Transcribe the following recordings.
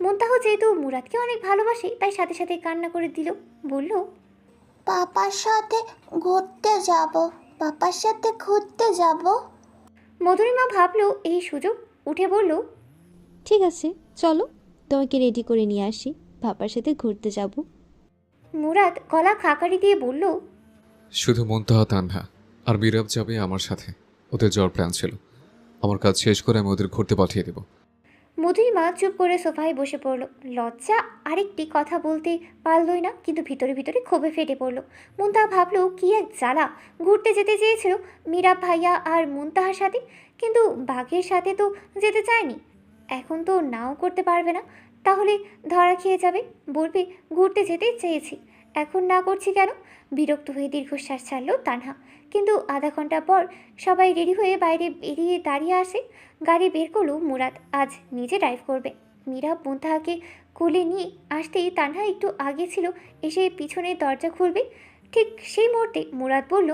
মুনতাহা যেহেতু মুরাদকে অনেক ভালোবাসে তাই সাথে সাথে কান্না করে দিল। বলল, পাপার সাথে ঘুরতে যাব, পাপার সাথে ঘুরতে যাব। মধুরিমা ভাবলো এই সুযোগ, উঠে বলল, ঠিক আছে চলো, তোমাকে রেডি করে নিয়ে আসি, পাপার সাথে ঘুরতে যাব। মুরাদ গলা খাকারি দিয়ে বলল, শুধু মুনতাহা তানহা আর মিরাব যাবে আমার সাথে। ওদের জ্বর প্ল্যান ছিল। আমার কাজ শেষ করে আমি ওদের ঘুরতে পাঠিয়ে দেব। মধুরিমা চুপ করে সোফায় বসে পড়ল। লজ্জা আরেকটি কথা বলতে পারলই না, কিন্তু ভিতরে ভিতরে ক্ষোভে ফেটে পড়ল। মুনতাহা ভাবলো কি এক জ্বালা, ঘুরতে যেতে চেয়েছিল মীরাব ভাইয়া আর মুনতাহার সাথে, কিন্তু বাঘের সাথে তো যেতে চায়নি। এখন তো নাও করতে পারবে না, তাহলে ধরা খেয়ে যাবে, বলবে ঘুরতে যেতে চেয়েছি, এখন না করছি কেন। বিরক্ত হয়ে দীর্ঘশ্বাস ছাড়লো তানহা। কিন্তু আধা ঘন্টা পর সবাই রেডি হয়ে বাইরে বেরিয়ে দাঁড়িয়ে আসে। গাড়ি বের করলো মুরাদ, আজ নিজে ড্রাইভ করবে। মীরা মুনতাহাকে কোলে নিয়ে আসতেই তানহা একটু আগে ছিল, এসে পিছনের দরজা খুলবে। ঠিক সেই মুহূর্তে মুরাদ বলল,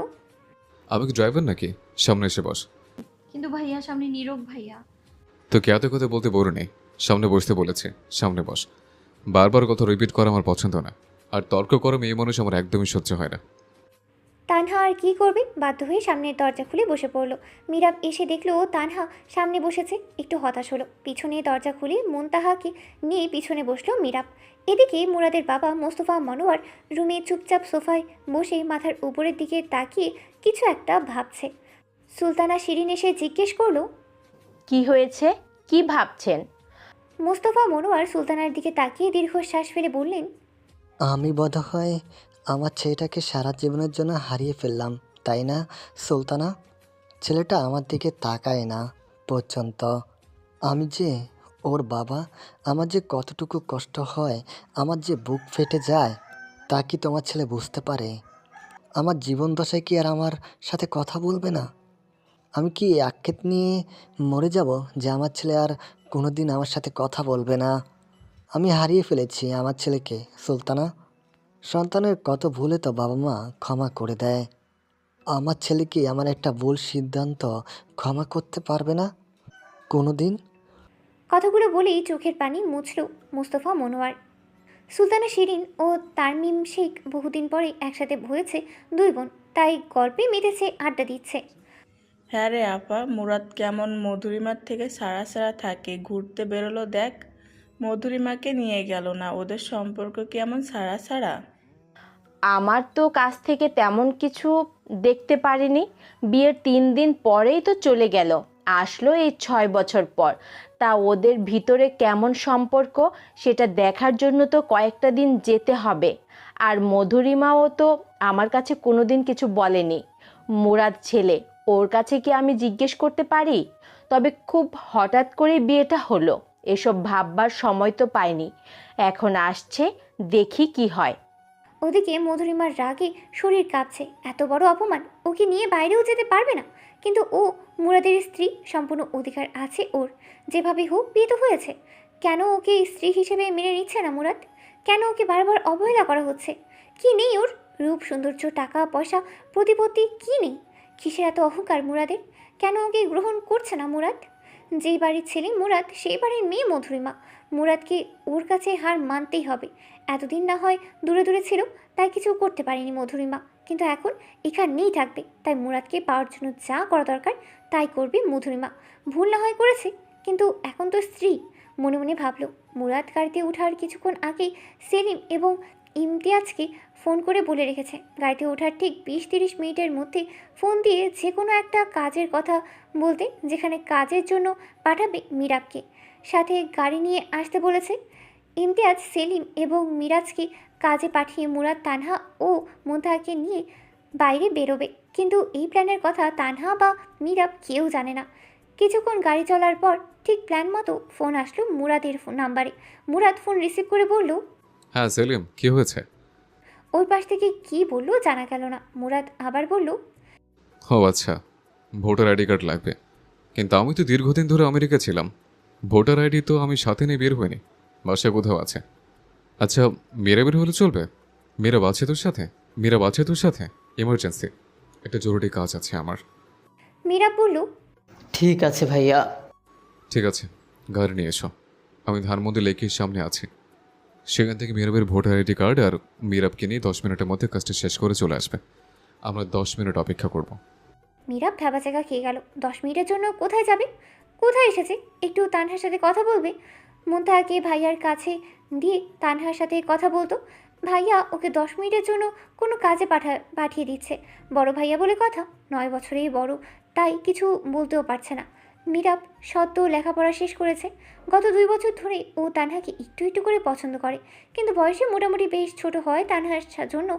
আমি কি ড্রাইভার নাকি? সামনে এসে বস। কিন্তু ভাইয়া সামনে নীরব ভাইয়া। তো কে এত কথা বলতে বলো নেই, সামনে বসতে বলেছে, সামনে বস। বারবার কথা রিপিট করা আমার পছন্দ না, আর তর্ক করা মেয়ে মানুষ আমার একদমই সহ্য হয় না। তানহা আর কী করবে, বাধ্য হয়ে সামনের দরজা খুলে বসে পড়ল। মীরাব এসে দেখলো তানহা সামনে বসেছে, একটু হতাশ হলো। পিছনে দরজা খুলে মুনতাহাকে নিয়ে পিছনে বসলো মীরাব। এদিকে মুরাদের বাবা মোস্তফা মনোয়ার রুমে চুপচাপ সোফায় বসে মাথার উপরের দিকে তাকিয়ে কিছু একটা ভাবছে। সুলতানা শিরিন এসে জিজ্ঞেস করলো, কি হয়েছে, কি ভাবছেন? মোস্তফা মনোয়ার সুলতানার দিকে তাকিয়ে দীর্ঘশ্বাস ফেলে বললেন, আমি বোধহয় আমার ছেলেটাকে সারা জীবনের জন্য হারিয়ে ফেললাম, তাই না সুলতানা? ছেলেটা আমার দিকে তাকায় না পর্যন্ত। আমি যে ওর বাবা, আমার যে কতটুকু কষ্ট হয়, আমার যে বুক ফেটে যায়, তা কি তোমার ছেলে বুঝতে পারে? আমার জীবন দশায় কি আর আমার সাথে কথা বলবে না? আমি কি আক্ষেপ নিয়ে মরে যাব যে আমার ছেলে আর কোনো দিন আমার সাথে কথা বলবে না? আমি হারিয়ে ফেলেছি আমার ছেলেকে সুলতানা। সন্তানের কত ভুলে তো বাবা মা ক্ষমা করে দেয়। আমার ছেলে কি আমার একটা ভুল সিদ্ধান্ত ক্ষমা করতে পারবে না কোনো দিন? কথাগুলো বলেই চোখের পানি মুছল মোস্তফা মনোয়ার। সুলতানা শিরিন ও তারমিম শেখ বহুদিন পরে একসাথে হয়েছে দুই বোন, তাই গল্পে মেতেছে, আড্ডা দিচ্ছে। হ্যাঁ রে আপা, মুরাদ কেমন মধুরিমার থেকে সারা সারা থাকে, ঘুরতে বেরোলো দেখ, মধুরিমাকে নিয়ে গেল না, ওদের সম্পর্ক কেমন সারা সারা। আমার তো কাছ থেকে তেমন কিছু দেখতে পারিনি। বিয়ের 3 দিন পরেই তো চলে গেল, আসলো এই 6 বছর পর। তা ওদের ভিতরে কেমন সম্পর্ক সেটা দেখার জন্য তো কয়েকটা দিন যেতে হবে। আর মধুরিমাও তো আমার কাছে কোনোদিন কিছু বলেনি। মুরাদ ছেলে, ওর কাছে কি আমি জিজ্ঞেস করতে পারি? তবে খুব হঠাৎ করে বিয়েটা হলো, এসব ভাববার সময় তো পাইনি। এখন আসছে, দেখি কি হয়। ওদিকে মধুরিমার রাগে শরীর কাঁপছে। এত বড় অপমান, ওকে নিয়ে বাইরেও যেতে পারবে না। কিন্তু ও মুরাদের স্ত্রী, সম্পূর্ণ অধিকার আছে ওর। যেভাবে হোক বিয়ে তো হয়েছে, কেন ওকে স্ত্রী হিসেবে মেনে নিচ্ছে না মুরাদ? কেন ওকে বারবার অবহেলা করা হচ্ছে? কি নেই ওর? রূপ, সৌন্দর্য, টাকা পয়সা, প্রতিপত্তি কি নেই? কিসের এত অহংকার মুরাদের? কেন ওকে গ্রহণ করছে না মুরাদ? যেই বাড়ির ছেলে মুরাদ, সেই বাড়ির মেয়ে মধুরিমা। মুরাদকে ওর কাছে হার মানতেই হবে। এতদিন না হয় দূরে দূরে ছিল, তাই কিছু করতে পারেনি মধুরিমা, কিন্তু এখন এখানেই থাকবে। তাই মুরাদকে পাওয়ার জন্য যা করা দরকার তাই করবে মধুরিমা। ভুল না হয় করেছে, কিন্তু এখন তো স্ত্রী। মনে মনে ভাবলো। মুরাদ গাড়িতে ওঠার কিছুক্ষণ আগেই সেলিম এবং ইমতিয়াজকে ফোন করে বলে রেখেছে গাড়িতে ওঠার ঠিক 20-30 মিনিটের মধ্যে ফোন দিয়ে যে কোনো একটা কাজের কথা বলতে, যেখানে কাজের জন্য পাঠাবে মিরাবকে। সাথে গাড়ি নিয়ে আসতে বলেছে। ইমতিয়াজ সেলিম এবং মিরাজকে কাজে পাঠিয়ে মুরাদ তানহা ও মুনতাহাকে নিয়ে বাইরে বেরোবে, কিন্তু এই প্ল্যানের কথা তানহা বা মিরাব কেউ জানে না। কিছুক্ষণ গাড়ি চলার পর ঠিক প্ল্যান মতো ফোন আসলো মুরাদের নাম্বারে। মুরাদ ফোন রিসিভ করে বলল, হ্যাঁ সেলিম, কি হয়েছে? ওই পাশ থেকে কি বললো জানা গেল না। মুরাদ আবার বলল, ও আচ্ছা, ভোটার আইডি কার্ড লাগবে। কিন্তু আমি তো দীর্ঘদিন ধরে আমেরিকা ছিলাম, ভোটার আইডি তো আমি সাথে নিয়ে বের হইনি, বাসায় কোথাও আছে। আচ্ছা, মেরা বের হলে চলবে? মেরা আছে তোর সাথে? মেরা আছে তোর সাথে? এমার্জেন্সি, একটা জরুরি কাজ আছে আমার। মিরাব বলল, ঠিক আছে ভাইয়া। ঠিক আছে, গাড়ি নিয়ে এসো। আমি ধানমন্ডি লেকের সামনে আছি। সেখান থেকে মীরাবের ভোটার আইডি কার্ড আর মীরাবকে নিয়ে 10 মিনিটের মধ্যে কাজটা শেষ করে চলে আসবে। আমরা 10 মিনিট অপেক্ষা করব। মীরাব ভ্যাবা জায়গা খেয়ে গেল। 10 মিনিটের জন্য কোথায় যাবে? কোথায় এসেছে? একটু তানহার সাথে কথা বলবে। মুনতাহাকে ভাইয়ার কাছে দিয়ে তানহার সাথে কথা বলতো। ভাইয়া ওকে 10 মিনিটের জন্য কোনো কাজে পাঠিয়ে দিচ্ছে। বড় ভাইয়া বলে কথা, 9 বছরেই বড়, তাই কিছু বলতেও পারছে না। মীরাব সদ্য লেখাপড়া শেষ করেছে। গত 2 বছর ধরে ও তানহাকে একটু একটু করে পছন্দ করে, কিন্তু বয়সে মোটামুটি বেশ ছোট হয় তানহার জন্য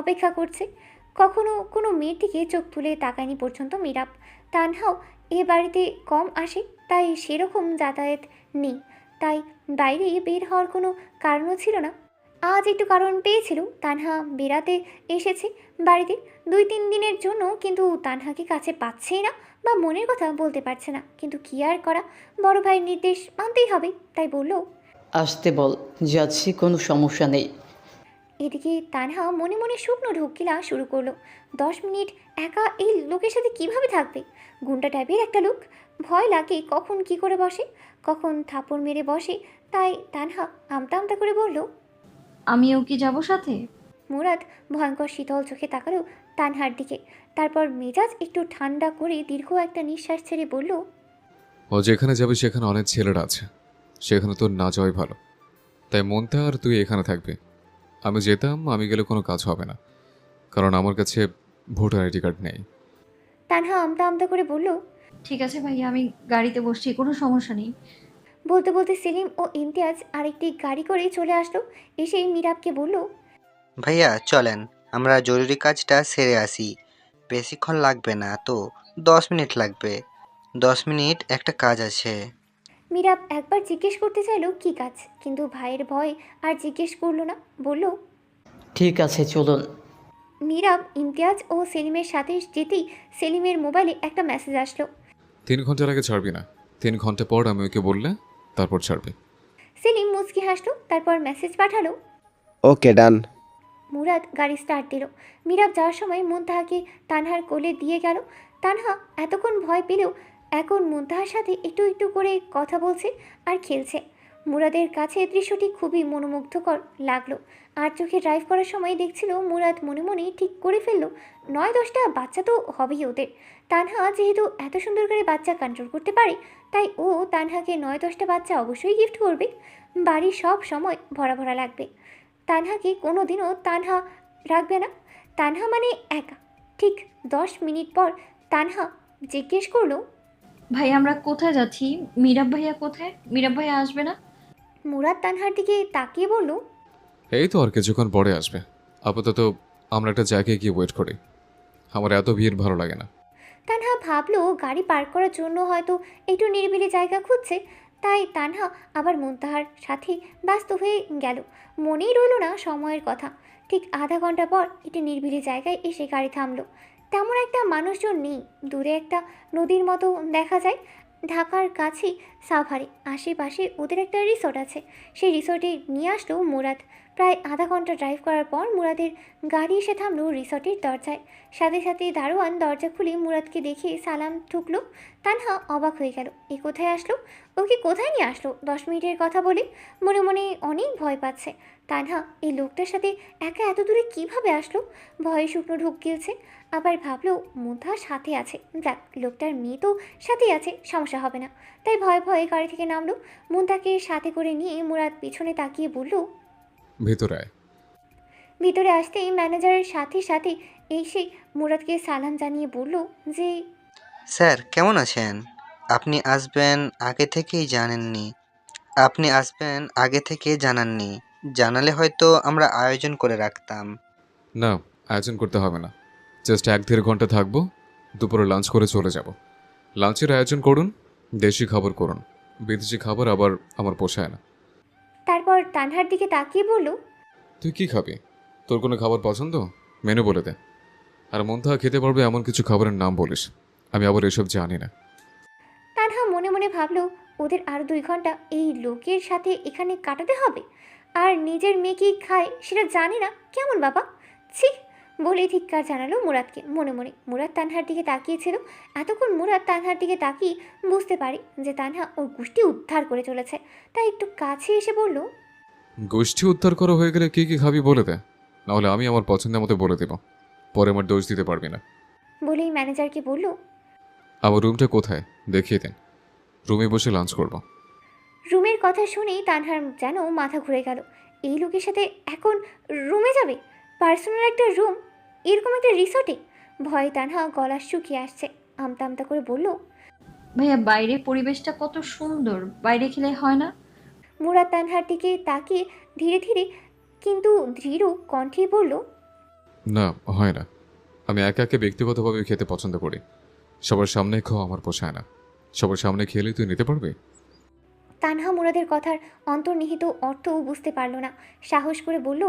অপেক্ষা করছে। কখনো কোনো মেয়ের দিকে চোখ তুলে তাকায়নি পর্যন্ত মীরাব। তানহাও এ বাড়িতে কম আসে, তাই সেরকম যাতায়াত নেই, তাই বাইরে বের হওয়ার কোনো কারণও ছিল না। আজ একটু কারণ পেয়েছিল। তানহা বেড়াতে এসেছে বাড়িতে 2-3 দিনের জন্য, কিন্তু তানহাকে কাছে পাচ্ছেই না বা মনের কথা বলতে পারছে না। কিন্তু কি আর করা, বড় ভাইয়ের নির্দেশ মানতেই হবে, তাই বলল। আসতে বল, যাচ্ছি, কোনো সমস্যা নেই। এদিকে তানহা মনে মনে শুকনো ঢোকিলা শুরু করলো। 10 মিনিট একা এই লোকের সাথে কিভাবে থাকবে? গুন্ডা টাইপের একটা লোক, ভয় লাগে কখন কি করে বসে, কখন থাপড় মেরে বসে। তাই তানহা আমতা আমতা করে বলল। আমিও কি যাব সাথে? মুরাদ ভয়ঙ্কর শীতল চোখে তাকালো তানহার দিকে, তারপর মেজাজ একটু ঠান্ডা করে দীর্ঘ একটা নিঃশ্বাস ছেড়ে বলল। ও যেখানে যাবে সেখানে অনেক ছেলেরা আছে, সেখানে তোর না যাওয়াই ভালো। তাই মনটা আর তুই এখানে থাকবি। আমি যেতাম, আমি গেলে কোনো কাজ হবে না, কারণ আমার কাছে ভোটার আইডি কার্ড নেই। তানহা আমতা আমতা করে বলল। ঠিক আছে ভাইয়া, আমি গাড়িতে বসছি, কোনো সমস্যা নেই। বলতে বলতে সেলিম ও ইমতিয়াজ আরেকটি গাড়ি করে চলে আসলো। এসে মীরাবকে বলল। ভাইয়া চলেন, আমরা জরুরি কাজটা সেরে আসি। বেশিক্ষণ লাগবে না তো, 10 মিনিট লাগবে। 10 মিনিট একটা কাজ আছে। মীরাব একবার জিজ্ঞেস করতে চাইলো কী কাজ, কিন্তু ভাইয়ের ভয় আর জিজ্ঞেস করলো না, বলল। ঠিক আছে, চলুন। মীরাব ইমতিয়াজ ও সেলিমের সাথে যেতেই সেলিমের মোবাইলে একটা মেসেজ আসলো। 3 ঘন্টার আগে ছাড়বি না, 3 ঘন্টা পর আমি ওকে বললে তারপর ছাড়বি। সেলিম মুচকি হাসলো, তারপর মেসেজ পাঠালো। ওকে ডান। মুরাদ গাড়ি স্টার্ট দিল। মীরাব যাওয়ার সময় মুনতাহাকে তানহার কোলে দিয়ে গেল। তানহা এতক্ষণ ভয় পেলেও এখন মুনতাহার সাথে একটু একটু করে কথা বলছে আর খেলছে। মুরাদের কাছে দৃশ্যটি খুবই মনোমুগ্ধকর লাগলো। আর চোখে ড্রাইভ করার সময় দেখছিল মুরাদ মনে মনে ঠিক করে ফেললো 9-10টা বাচ্চা তো হবেই ওদের। তানহা যেহেতু এত সুন্দর করে বাচ্চা কন্ট্রোল করতে পারে, তাই ও তানহাকে 9-10টা বাচ্চা অবশ্যই গিফট করবে। বাড়ি সব সময় ভরা ভরা লাগবে। তানহাকে কোনো দিনও তানহা রাখবে না। তানহা মানে একা। ঠিক 10 মিনিট পর তানহা জিজ্ঞেস করলো। ভাই আমরা কোথায় যাচ্ছি? মীরাব ভাইয়া কোথায়? মীরাব ভাইয়া আসবে না? মুরাদ তানহার দিকে তাকিয়ে বলল। এই তো আর কিছুক্ষণ পরে আসবে। আপাতত আমরা একটা জায়গায় গিয়ে ওয়েট করি, আমার এত ভিড় ভালো লাগে না। তানহা ভাবলো গাড়ি পার্ক করার জন্য হয়তো একটু নিরিবিলি জায়গা খুঁজছে, তাই তানহা আবার মুনতাহার সাথে ব্যস্ত হয়ে গেল। মনেই রইল না সময়ের কথা। ঠিক আধা ঘন্টা পর একটি নিরিবিলি জায়গায় এসে গাড়ি থামলো। তেমন একটা মানুষজন নেই। দূরে একটা নদীর মতো দেখা যায়। ঢাকার কাছেই সাভারে, আশেপাশে ওদের একটা রিসোর্ট আছে। সেই রিসোর্টে নিয়ে আসলো মুরাদ। প্রায় আধা ঘন্টা ড্রাইভ করার পর মুরাদের গাড়ি এসে থামলো রিসোর্টের দরজায়। সাথে সাথে দারোয়ান দরজা খুলে মুরাদকে দেখে সালাম ঠুকলো। তানহা অবাক হয়ে গেল, এ কোথায় আসলো? ওকে কোথায় নিয়ে আসলো? 10 মিনিটের কথা বলে মনে মনে অনেক ভয় পাচ্ছে। তানহা এই লোকটার সাথে একা এত দূরে কীভাবে আসলো? ভয়ে শুকনো ঢুক গিয়েছে। আবার ভাবলো মুনতাহার সাথে আছে, যাক লোকটার মেয়ে তো সাথেই আছে, সমস্যা হবে না। তাই ভয়ে ভয়ে গাড়ি থেকে নামলো। মুনতাহাকে সাথে করে নিয়ে মুরাদ পিছনে তাকিয়ে বলল। ভেতরে আয়। ভিতরে আসতেই ম্যানেজারের সাথে সাথে এসে মুরাদকে সালাম জানিয়ে বলল যে, স্যার কেমন আছেন? আপনি আসবেন আগে থেকেই জানাননি। জানালে হয়তো আমরা আয়োজন করে রাখতাম। না, আয়োজন করতে হবে না। জাস্ট 1-1.5 ঘন্টা থাকবো, দুপুরে লাঞ্চ করে চলে যাব। লাঞ্চের আয়োজন করুন, দেশি খাবার করুন, বিদেশি খাবার আবার আমার পোষায় না। তারপর তানহার দিকে তাকিয়ে বলল। তুই কি খাবি? তোর কোনো খাবার পছন্দ? মেনু বলে দে। আর মনটা খেতে পারবে এমন কিছু খাবারের নাম বলিস, আমি আবার এসব জানি না। তানহা মনে মনে ভাবলো ওদের আরও 2 ঘন্টা এই লোকের সাথে এখানে কাটাতে হবে, আর নিজের মেয়ে কি খায় সেটা জানে না, কেমন বাবা, ছি। বলেই ধিক্কার জানালো মুরাদকে মনে মনে। মুরাদ তানহার দিকে তাকিয়েছিল। এতক্ষণ মুরাদ তানহার দিকে তাকিয়ে বুঝতে পারি যে তানহা ওর গোষ্ঠী উদ্ধার করে চলেছে। তাই একটু কাছে এসে বলল, গোষ্ঠী উদ্ধার করা হয়ে গেলে কি কি খাবি বলে দে, নাহলে আমি আমার পছন্দের মতো বলে দেব, পরে আমার দোষ দিতে পারবি না। বলেই ম্যানেজারকে বলল, আমার রুমটা কোথায় দেখিয়ে দেন, রুমে বসে লাঞ্চ করব। রুমের কথা শুনেই তানহার যেন মাথা ঘুরে গেল। এই লোকের সাথে এখন রুমে যাবে? পার্সোনাল একটা রুম, এরকম একটা রিসর্টে? ভয়ে তানহা গলা শুকিয়ে আসছে। আমতা আমতা করে বলল, ভাইয়া বাইরের পরিবেশটা কত সুন্দর, বাইরে খেলে হয় না? মুরাদ তানহার দিকে তাকিয়ে ধীরে ধীরে কিন্তু দৃঢ় কণ্ঠে বলল, না, হয় না। আমি একা একে ব্যক্তিগতভাবে খেতে পছন্দ করি, সবার সামনে খাওয়া আমার পোষায় না। সবার সামনে খেলে তুই নিতে পারবি? তানহা মুরাদের কথার অন্তর্নিহিত অর্থও বুঝতে পারল না। সাহস করে বলল,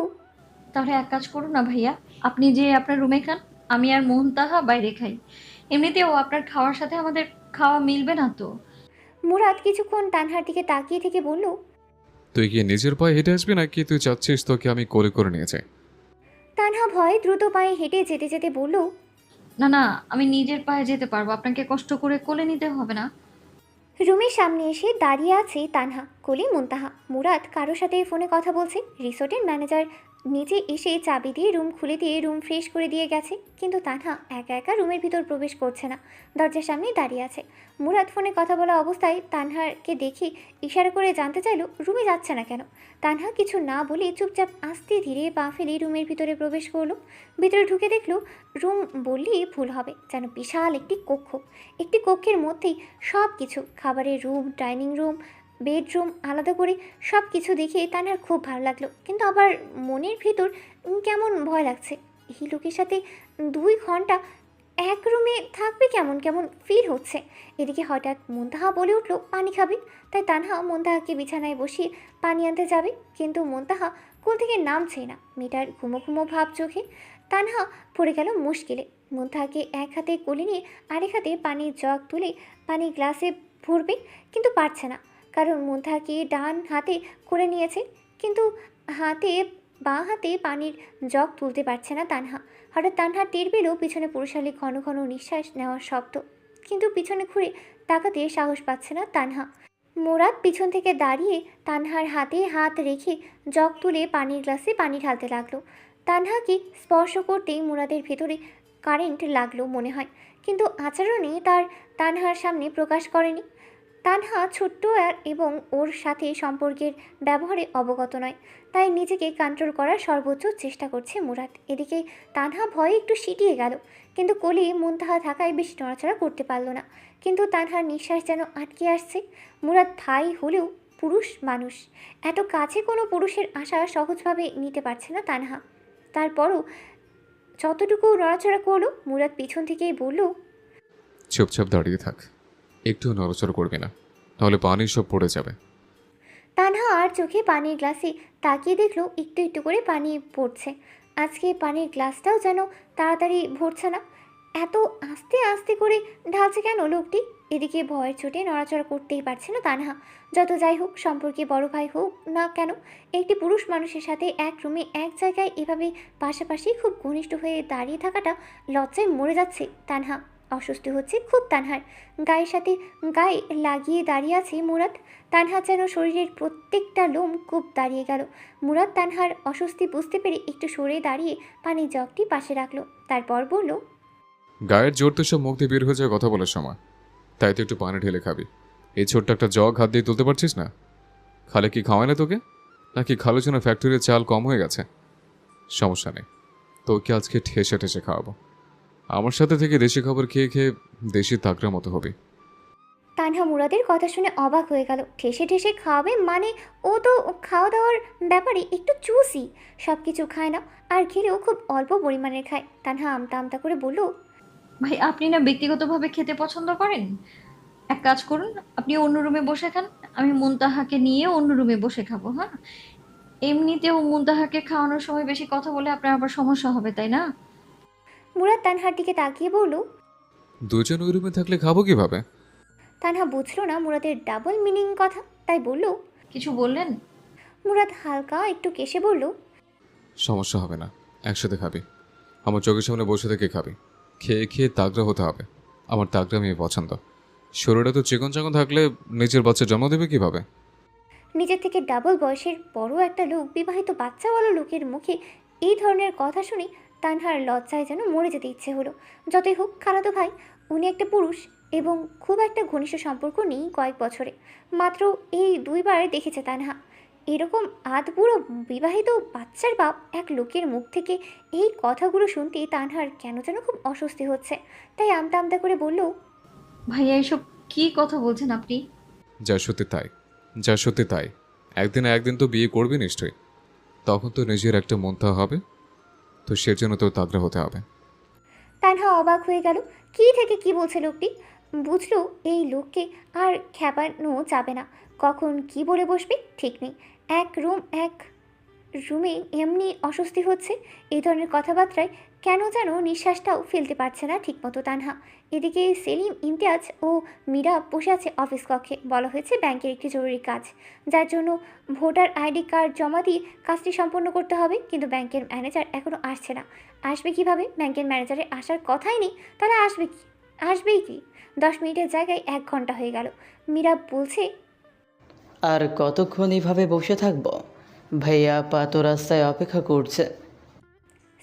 তাহলে এক কাজ করুন না ভাইয়া, আপনি যে আপনার রুমে খান, আমি আর মোহনতাহা বাইরে খাই। এমনিতেও আপনার খাওয়ার সাথে আমাদের খাওয়া মিলবে না তো। মুরাদ কিছুক্ষণ তানহার দিকে তাকিয়ে থেকে বলল, তুই কি নিজের পায়ে হেঁটে আসবি নাকি তুই চাচ্ছিস তোকে আমি কোলে করে নিয়ে যাই? তানহা ভয়ে দ্রুত পায়ে হেঁটে যেতে যেতে বলল, না না, আমি নিজের পায়ে যেতে পারবো, আপনাকে কষ্ট করে কোলে নিতে হবে না। রুমের সামনে এসে দাঁড়িয়ে আছে তানহা, কোলে মুনতাহা। মুরাদ কারোর সাথে ফোনে কথা বলছে। রিসোর্টের ম্যানেজার নিচে এসে চাবি দিয়ে রুম খুলে দিয়ে রুম ফ্রেশ করে দিয়ে গেছে। কিন্তু তানহা একা একা রুমের ভিতর প্রবেশ করছে না, দরজার সামনে দাঁড়িয়ে আছে। মুরাদ ফোনে কথা বলা অবস্থায় তানহাকে দেখে ইশারা করে জানতে চাইলো রুমে যাচ্ছে না কেন। তানহা কিছু না বলে চুপচাপ আস্তে ধীরে পা ফেলে রুমের ভিতরে প্রবেশ করলো। ভিতরে ঢুকে দেখলো রুম বললেই ভুল হবে, যেন বিশাল একটি কক্ষ। একটি কক্ষের মধ্যেই সব কিছু, খাবারের রুম, ডাইনিং রুম, বেডরুম আলাদা করে সব কিছু দেখে তানহার খুব ভালো লাগলো। কিন্তু আবার মনের ভিতর কেমন ভয় লাগছে। এই লোকের সাথে 2 ঘন্টা এক রুমে থাকবে কেমন কেমন ফিল হচ্ছে। এদিকে হঠাৎ মুনতাহা বলে উঠলো পানি খাবে। তাই তানহা মুনতাহাকে বিছানায় বসিয়ে পানি আনতে যাবে, কিন্তু মুনতাহা কোল থেকে নামছেই না। মেয়েটার ঘুমো ঘুমো ভাব চোখে। তানহা পড়ে গেল মুশকিলে। মুনতাহাকে এক হাতে কোলে নিয়ে আরেক হাতে পানির জগ তুলে পানি গ্লাসে ভরবে, কিন্তু পারছে না। কারণ মুনতাহাকে ডান হাতে করে নিয়েছে, কিন্তু বাঁ হাতে পানির জগ তুলতে পারছে না তানহা। হঠাৎ তানহা টের পেল পিছনে পুরুষালী ঘন ঘন নিঃশ্বাস নেওয়ার শব্দ, কিন্তু পিছনে ঘুরে তাকাতে সাহস পাচ্ছে না তানহা। মুরাদ পিছন থেকে দাঁড়িয়ে তানহার হাতে হাত রেখে জগ তুলে পানির গ্লাসে পানি ঢালতে লাগলো। তানহাকে স্পর্শ করতেই মুরাদের ভেতরে কারেন্ট লাগলো মনে হয়, কিন্তু আচরণে তার তানহার সামনে প্রকাশ করেনি। তানহা ছোট্ট এবং ওর সাথে সম্পর্কের ব্যবহারে অবগত নয়, তাই নিজেকে কন্ট্রোল করার সর্বোচ্চ চেষ্টা করছে মুরাদ। এদিকে তানহা ভয়ে একটু সিটিয়ে গেল, কিন্তু কোলে মুনতাহা থাকায় বেশি নড়াচড়া করতে পারল না। কিন্তু তানহার নিঃশ্বাস যেন আটকে আসছে। মুরাদ ভাই হলেও পুরুষ মানুষ, এত কাছে কোনো পুরুষের আশা সহজভাবে নিতে পারছে না তানহা। তারপরও যতটুকু নড়াচড়া করলো, মুরাদ পিছন থেকেই বলল, চুপচাপ দাঁড়িয়ে থাক, একটু নড়াচড়া করবি না, তাহলে পানি সব পড়ে যাবে। তানহা আর চোখে পানির গ্লাসে তাকিয়ে দেখলো একটু একটু করে পানি পড়ছে। আজকে পানির গ্লাসটাও যেন তাড়াতাড়ি ভরছে না, এত আস্তে আস্তে করে ঢালছে কেন লোকটি। এদিকে ভয়ের চোটে নড়াচড়া করতেই পারছে না তানহা। যত যাই হোক, সম্পর্কে বড় ভাই হোক না কেন, একটি পুরুষ মানুষের সাথে এক রুমে এক জায়গায় এভাবে পাশাপাশি খুব ঘনিষ্ঠ হয়ে দাঁড়িয়ে থাকাটা লজ্জায় মরে যাচ্ছে তানহা। অস্বস্তি হচ্ছে খুব তানহার। গায়ের সাথে গায়ে লাগিয়ে দাঁড়িয়ে আছে মুরাদ। তানহা যেন শরীরের প্রত্যেকটা লোম খুব দাঁড়িয়ে গেল। মুরাদ তানহার অস্বস্তি বুঝতে পেরে একটু সরে দাঁড়িয়ে পানির জগটি পাশে রাখলো। তারপর বলল, গায়ের জোর তো সব মুখ দিয়ে বের হয়ে যায় কথা বলার সময়, তাই তো একটু পানি ঢেলে খাবি। এই ছোট্ট একটা জগ হাত দিয়ে তুলতে পারছিস না? খালে কি খাওয়ায় না তোকে, নাকি খালের জন্য ফ্যাক্টরির চাল কম হয়ে গেছে? সমস্যা নেই, তোকে আজকে ঠেসে ঠেসে খাওয়াবো। আমার সাথে থেকে দেশি খাবার খেয়ে খেয়ে দেশি তাকড়ার মতো হবে। তানহা মুরাদের কথা শুনে অবাক হয়ে গেল। ঠেসে ঠেসে খাওয়াবে মানে? ও তো খাওয়া দাওয়ার ব্যাপারে একটু চুসি, সব কিছু খায় না, আর খেলেও খুব অল্প পরিমাণের খায়। তানহা আমতা আমতা করে বলল, ভাই আপনি না ব্যক্তিগতভাবে খেতে পছন্দ করেন, এক কাজ করুন, আপনি অন্য রুমে বসে খান, আমি মুনতাহাকে নিয়ে অন্য রুমে বসে খাবো। হ্যাঁ, এমনিতেও মুনতাহাকে খাওয়ানোর সময় বেশি কথা বলে আপনার আবার সমস্যা হবে, তাই না? মুরাদ তানহার দিকে তাকিয়ে বলল। দুজন ওই রুমে থাকলে খাবো কিভাবে? তানহা বুঝলো না মুরাদের ডাবল মিনিং কথা, তাই বলল, কিছু বললেন? মুরাদ হালকা একটু কেশে বলল, সমস্যা হবে না, একসাথে খাবি। আমার চোখের সামনে বসে থেকে খাবি, খেয়ে খেয়ে তাগড়া হতে হবে। আমার তাগড়া মেয়ে পছন্দ। শরীরটা তো চিকন চাকন থাকলে নিজের বাচ্চা জন্ম দেবে কিভাবে? নিজের থেকে ডাবল বয়সের বড় একটা লোক বিবাহিত বাচ্চাওয়ালা লোকের মুখে এই ধরনের কথা শুনে তানহার লজ্জায় যেন মরে যেতে ইচ্ছে হলো। যতই হোক খালাতো ভাই, উনি একটা পুরুষ এবং খুব একটা ঘনিষ্ঠ সম্পর্ক নেই কয়েক বছরে। মাত্র এই 2বার দেখেছে তানহা। এরকম আধবুড়ো বিবাহিত বাচ্চার বাপ এক লোকের মুখ থেকে এই কথাগুলো শুনতে তানহার কেন যেন খুব অস্বস্তি হচ্ছে। তাই আমতা আমতা করে বলল, ভাইয়া এসব কি কথা বলছেন আপনি? যা সত্যি তাই, যা সত্যি তাই। একদিন না একদিন তো বিয়ে করবি নিশ্চয়ই। তখন তো নিজের একটা মনটা হবে, তো সেজন্য তো তাগড়া হতে হবে। তানহা অবাক হয়ে গেল। কী থেকে কি বলছে লোকটি। বুঝলো এই লোককে আর খেপানো যাবে না। কখন কি বলে বসবে ঠিক নেই। এক রুমে এমনি অস্বস্তি হচ্ছে। এই ধরনের কথাবার্তায় কেন যেন নিঃশ্বাসটাও ফেলতে পারছে না ঠিকমতো তানহা। এদিকে সেলিম, ইমতিয়াজ ও মীরা বসে আছে অফিস কক্ষে। বলা হয়েছে ব্যাংকের একটি জরুরি কাজ, যার জন্য ভোটার আইডি কার্ড জমা দিয়ে কাজটি সম্পন্ন করতে হবে। কিন্তু ব্যাংকের ম্যানেজার এখনও আসছে না। আসবে কিভাবে? ব্যাংকের ম্যানেজারের আসার কথাই নেই, তারা আসবেই কি? 10 মিনিটের জায়গায় 1 ঘন্টা হয়ে গেল। মীরা বলছে, আর কতক্ষণ এইভাবে বসে থাকবো? ভাইয়া আপা তো রাস্তায় অপেক্ষা করছে।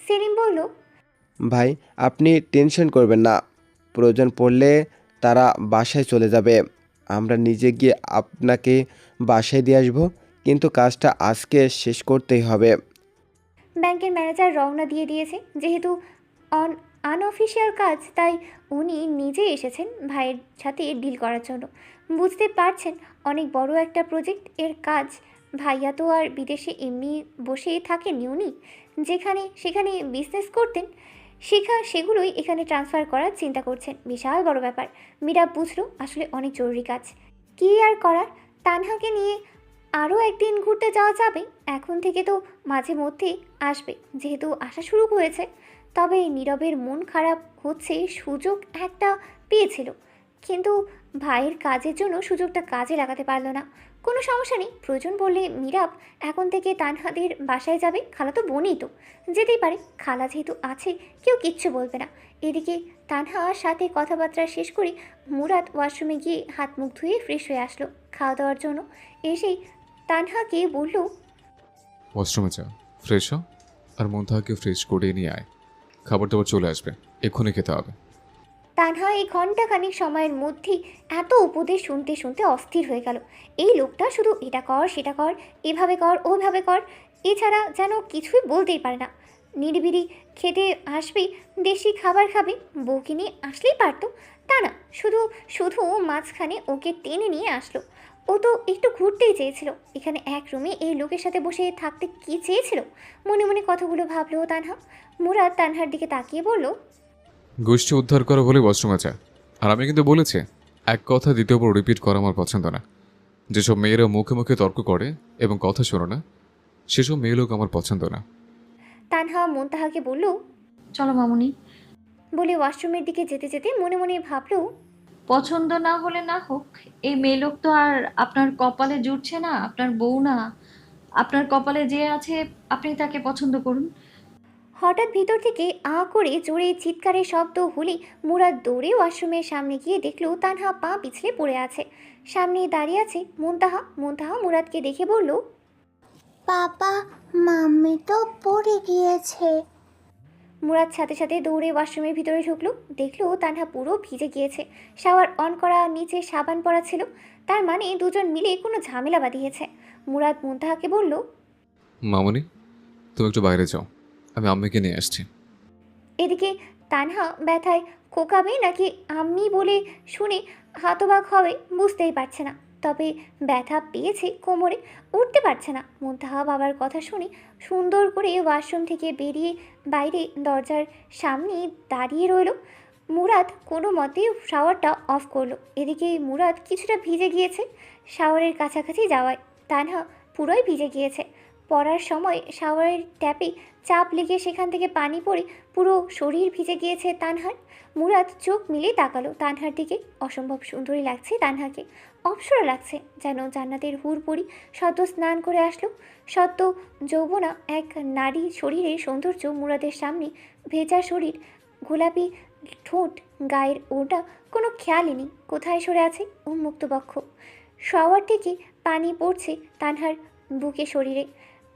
সেলিম বলল, ভাই, আপনি টেনশন করবেন না। প্রয়োজন পড়লে তারা বাসায় চলে যাবে। আমরা নিজে গিয়ে আপনাকে বাসায় দিয়ে আসবো, কিন্তু কাজটা আজকে শেষ করতেই হবে। ব্যাংকের ম্যানেজার রওনা দিয়ে দিয়েছে। যেহেতু আনঅফিসিয়াল কাজ, তাই উনি নিজে এসেছেন ভাইয়ের সাথে ডিল করার জন্য। বুঝতে পারছেন অনেক বড় একটা প্রজেক্ট এর কাজ। ভাইয়া তো আর বিদেশে এমনি বসে থাকেননি। উনি সেখানে বিজনেস করতেন, সেগুলোই এখানে ট্রান্সফার করার চিন্তা করছেন। বিশাল বড় ব্যাপার। মীরা বুঝলো আসলে অনেক জরুরি কাজ। কী আর করার, তানহাকে নিয়ে আরও একদিন ঘুরতে যাওয়া যাবে। এখন থেকে তো মাঝে মধ্যে আসবে, যেহেতু আসা শুরু হয়েছে। তবে নীরবের মন খারাপ হচ্ছে, সুযোগ একটা পেয়েছিল, কিন্তু ভাইয়ের কাজের জন্য সুযোগটা কাজে লাগাতে পারলো না। কোনো সমস্যা নেই, প্রয়োজন বললে মীরাব এখন থেকে তানহাদের বাসায় যাবে। খালা তো বোনই তো, যেতেই পারে। খালা যেহেতু আছে, কেউ কিচ্ছু বলবে না। এদিকে তানহার সাথে কথাবার্তা শেষ করে মুরাদ ওয়াশরুমে গিয়ে হাত মুখ ধুয়ে ফ্রেশ হয়ে আসলো খাওয়া দাওয়ার জন্য। এসেই তানহাকে বলল, ওয়াশরুমে যা, ফ্রেশ হ, আর মনটাকে ফ্রেশ করে নিয়ে আয়। খাবার দাবার চলে আসবে, এক্ষুনি খেতে হবে। তানহা এই ঘণ্টাখানিক সময়ের মধ্যেই এত উপদেশ শুনতে শুনতে অস্থির হয়ে গেল। এই লোকটা শুধু এটা কর, সেটা কর, এভাবে কর, ওইভাবে কর, এছাড়া যেন কিছুই বলতেই পারে না। নিরিবিলি খেতে আসবে, দেশি খাবার খাবে, বউকে নিয়ে আসলেই পারতো। তা না, শুধু মাঝখানে ওকে টেনে নিয়ে আসলো। ও তো একটু ঘুরতেই চেয়েছিল। এখানে এক রুমে এই লোকের সাথে বসে থাকতে কি চেয়েছিল? মনে মনে কথাগুলো ভাবলো তানহা। মুরাদ তানহার দিকে তাকিয়ে বলল, গোষ্ঠী উদ্ধার করা বলে ওয়াশরুমে যা। আর আমি কিন্তু বলেছি, এক কথা দ্বিতীয়বার রিপিট করা আমার পছন্দ না। যেসব মেয়েরা মুখে মুখে তর্ক করে এবং কথা শোনো না, সেসব মেয়ে লোক আমার পছন্দ না। তানহা মুনতাহাকে বলল, চলো মামুনি। বলে ওয়াশরুমের দিকে যেতে যেতে মনে মনে ভাবলো, পছন্দ না হলে না হোক, এই মেয়ে লোক তো আর আপনার কপালে জুটছে না, আপনার বউ না। আপনার কপালে যে আছে আপনি তাকে পছন্দ করুন। হঠাৎ ভিতর থেকে আ করে জোরে চিৎকারের শব্দ হলে মুরাদ দৌড়ে ওয়াশরুমের সামনে গিয়ে দেখলো তানহা পা পিছলে পড়ে আছে। সামনে দাঁড়িয়ে আছে মুনতাহা। মুনতাহা মুরাদকে দেখে বলল, বাবা, মাম্মি তো পড়ে গিয়েছে। মুরাদ সাথে সাথে দৌড়ে ওয়াশরুমের ভিতরে ঢুকলো। দেখলো তানহা পুরো ভিজে গিয়েছে। শাওয়ার অন করা, নিচে সাবান পরা ছিল। তার মানে দুজন মিলে কোনো ঝামেলা বাঁধিয়েছে। মুরাদ মুনতাহাকে বলল, মামনি, তুমি একটু বাইরে যাও, আমি আম্মিকে নিয়ে আসছি। এদিকে তানহা ব্যথায় কোকাবে নাকি আম্মি বলে শুনে হতবাক হবে বুঝতেই পারছে না। তবে ব্যথা পেয়েছে কোমরে, উঠতে পারছে না। মুনতাহা বাবার কথা শুনে সুন্দর করে ওয়াশরুম থেকে বেরিয়ে বাইরে দরজার সামনে দাঁড়িয়ে রইল। মুরাদ কোনো মতে শাওয়ারটা অফ করলো। এদিকে মুরাদ কিছুটা ভিজে গিয়েছে শাওয়ারের কাছাকাছি যাওয়ায়। তানহা পুরোই ভিজে গিয়েছে। পড়ার সময় শাওয়ারের ট্যাপে চাপ লেগে সেখান থেকে পানি পড়ে পুরো শরীর ভিজে গিয়েছে তানহার। মুরাদ চোখ মিলিয়ে তাকালো তানহার দিকে। অসম্ভব সুন্দরী লাগছে তানহাকে। অপসরা লাগছে, যেন জান্নাতের হুড়পড়ি সদ্য স্নান করে আসলো। সদ্য যৌবনা এক নারী শরীরের সৌন্দর্য মুরাদের সামনে। ভেজা শরীর, গোলাপি ঠোঁট, গায়ের ওটা কোনো খেয়ালই নেই কোথায় সরে আছে উন্মুক্ত বক্ষ। শোয়ার থেকে পানি পড়ছে তানহার বুকে, শরীরে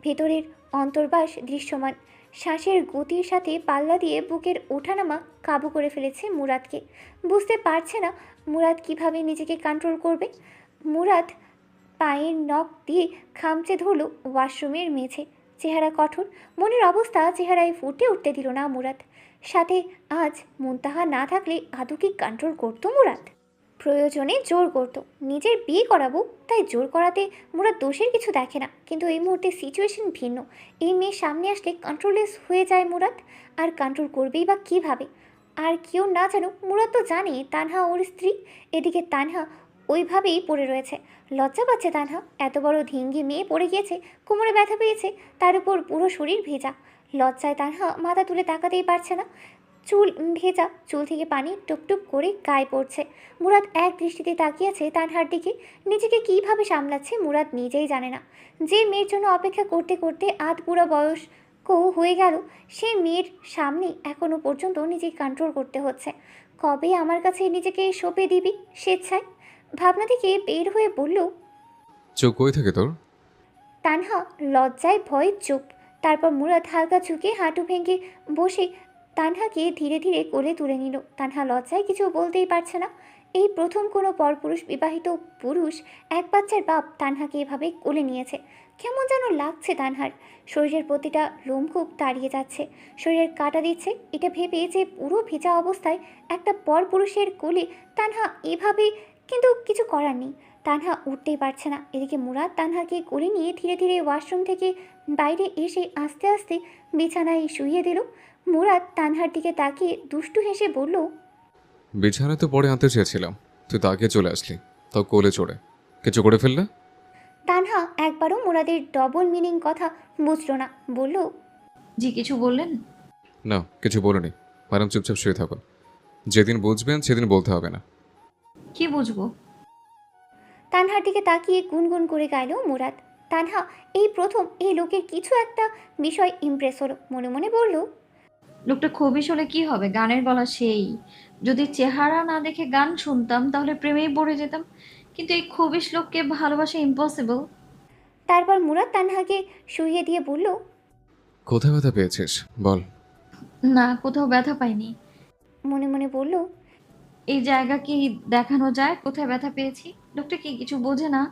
ভেতরের অন্তর্বাস দৃশ্যমান। শ্বাসের গতির সাথে পাল্লা দিয়ে বুকের ওঠানামা কাবু করে ফেলেছে মুরাদকে। বুঝতে পারছে না মুরাদ কিভাবে নিজেকে কন্ট্রোল করবে। মুরাদ পায়ের নখ দিয়ে খামচে ধরল ওয়াশরুমের মেঝে। চেহারা কঠোর, মনের অবস্থা চেহারায় ফুটে উঠতে দিল না মুরাদ। সাথে আজ মুনতাহা না থাকলে আদৌ কি কন্ট্রোল করতো মুরাদ? প্রয়োজনে জোর করতো, নিজের বিয়ে করাবো তাই জোর করাতে মুরাদ দোষের কিছু দেখে না। কিন্তু এই মুহূর্তে সিচুয়েশন ভিন্ন। এই মেয়ের সামনে আসলে কন্ট্রোললেস হয়ে যায় মুরাদ। আর কন্ট্রোল করবেই বা কীভাবে? আর কেউ না জানুক, মুরাদ তো জানে তানহা ওর স্ত্রী। এদিকে তানহা ওইভাবেই পড়ে রয়েছে। লজ্জা পাচ্ছে তানহা, এত বড় ধিঙ্গি মেয়ে পড়ে গিয়েছে, কোমরে ব্যথা পেয়েছে, তার উপর পুরো শরীর ভেজা। লজ্জায় তানহা মাথা তুলে তাকাতেই পারছে না। চুল ভেজা, চুল থেকে পানি টুপটুপ করে গায়ে পড়ছে। মুরাদ এক দৃষ্টিতে তাকিয়ে আছে তানহার দিকে। নিজেকে কীভাবে সামলাচ্ছে মুরাদ নিজেই জানে না। যে মেয়ের জন্য অপেক্ষা করতে করতে আধ বুড়া বয়স্ক হয়ে গেল, সেই মেয়ের সামনে এখনও পর্যন্ত নিজেকে কন্ট্রোল করতে হচ্ছে। কবে আমার কাছে নিজেকে সঁপে দিবি স্বেচ্ছায়? ভাবনা থেকে বের হয়ে বলল। চোখ কই থাকে তোর? তানহা লজ্জায় ভয়ে চুপ। তারপর মুরাদ হালকা ঝুঁকে হাঁটু ভেঙে বসে তানহাকে ধীরে ধীরে কোলে তুলে নিল। তানহা লজ্জায় কিছু বলতেই পারছে না। এই প্রথম কোনো পরপুরুষ, বিবাহিত পুরুষ, এক বাচ্চার বাপ তানহাকে এভাবে কোলে নিয়েছে। কেমন যেন লাগছে তানহার। শরীরের প্রতিটা লোমকূপ তাড়িয়ে যাচ্ছে, শরীরের কাটা দিচ্ছে। এটা ভেবে যে পুরো ভেজা অবস্থায় একটা পরপুরুষের কোলে তানহা এভাবে, কিন্তু কিছু করার নেই। তানহা উঠতেই পারছে না। এদিকে মুরাদ তানহাকে কোলে নিয়ে ধীরে ধীরে ওয়াশরুম থেকে বাইরে এসে আস্তে আস্তে বিছানায় শুইয়ে দিল। মুরাদ তানহার দিকে তাকিয়ে দুষ্টু হেসে বলল। বিছানায় তো পরে আনতে চেয়েছিলাম, তুই তাকে চলে আসলি, তাও কোলে চড়ে। কিছু করে ফেললে? তানহা একবারও মুরাদের ডবল মিনিং কথা বুঝল না, বলল। জি, কিছু বললেন? না, কিছু বলিনি। ম্যাডাম চুপচাপ শুয়ে থাকুন। যেদিন বুঝবেন সেদিন বলতে হবে না। কি বুঝবো? তানহার দিকে তাকিয়ে গুনগুন করে গাইল মুরাদ। তানহা এই প্রথম এই লোকের কিছু একটা বিষয় ইমপ্রেস হলো। মনে মনে বলল, লোকটা খবিশ হলে কি হবে, গানের গলা সেই। যদি চেহারা না দেখে গান শুনতাম তাহলে প্রেমেই পড়ে যেতাম, কিন্তু এই খবিশ লোককে ভালোবাসা ইম্পসিবল। তারপর মুরাদ তানহাকে শুইয়ে দিয়ে বলল। কোথায় ব্যথা পেয়েছিস বল? না, কোথাও ব্যথা পাইনি। মনে মনে বলল, এই জায়গা কি দেখানো যায় কোথায় ব্যথা পেয়েছি? লোকটা কি কিছু বোঝে না?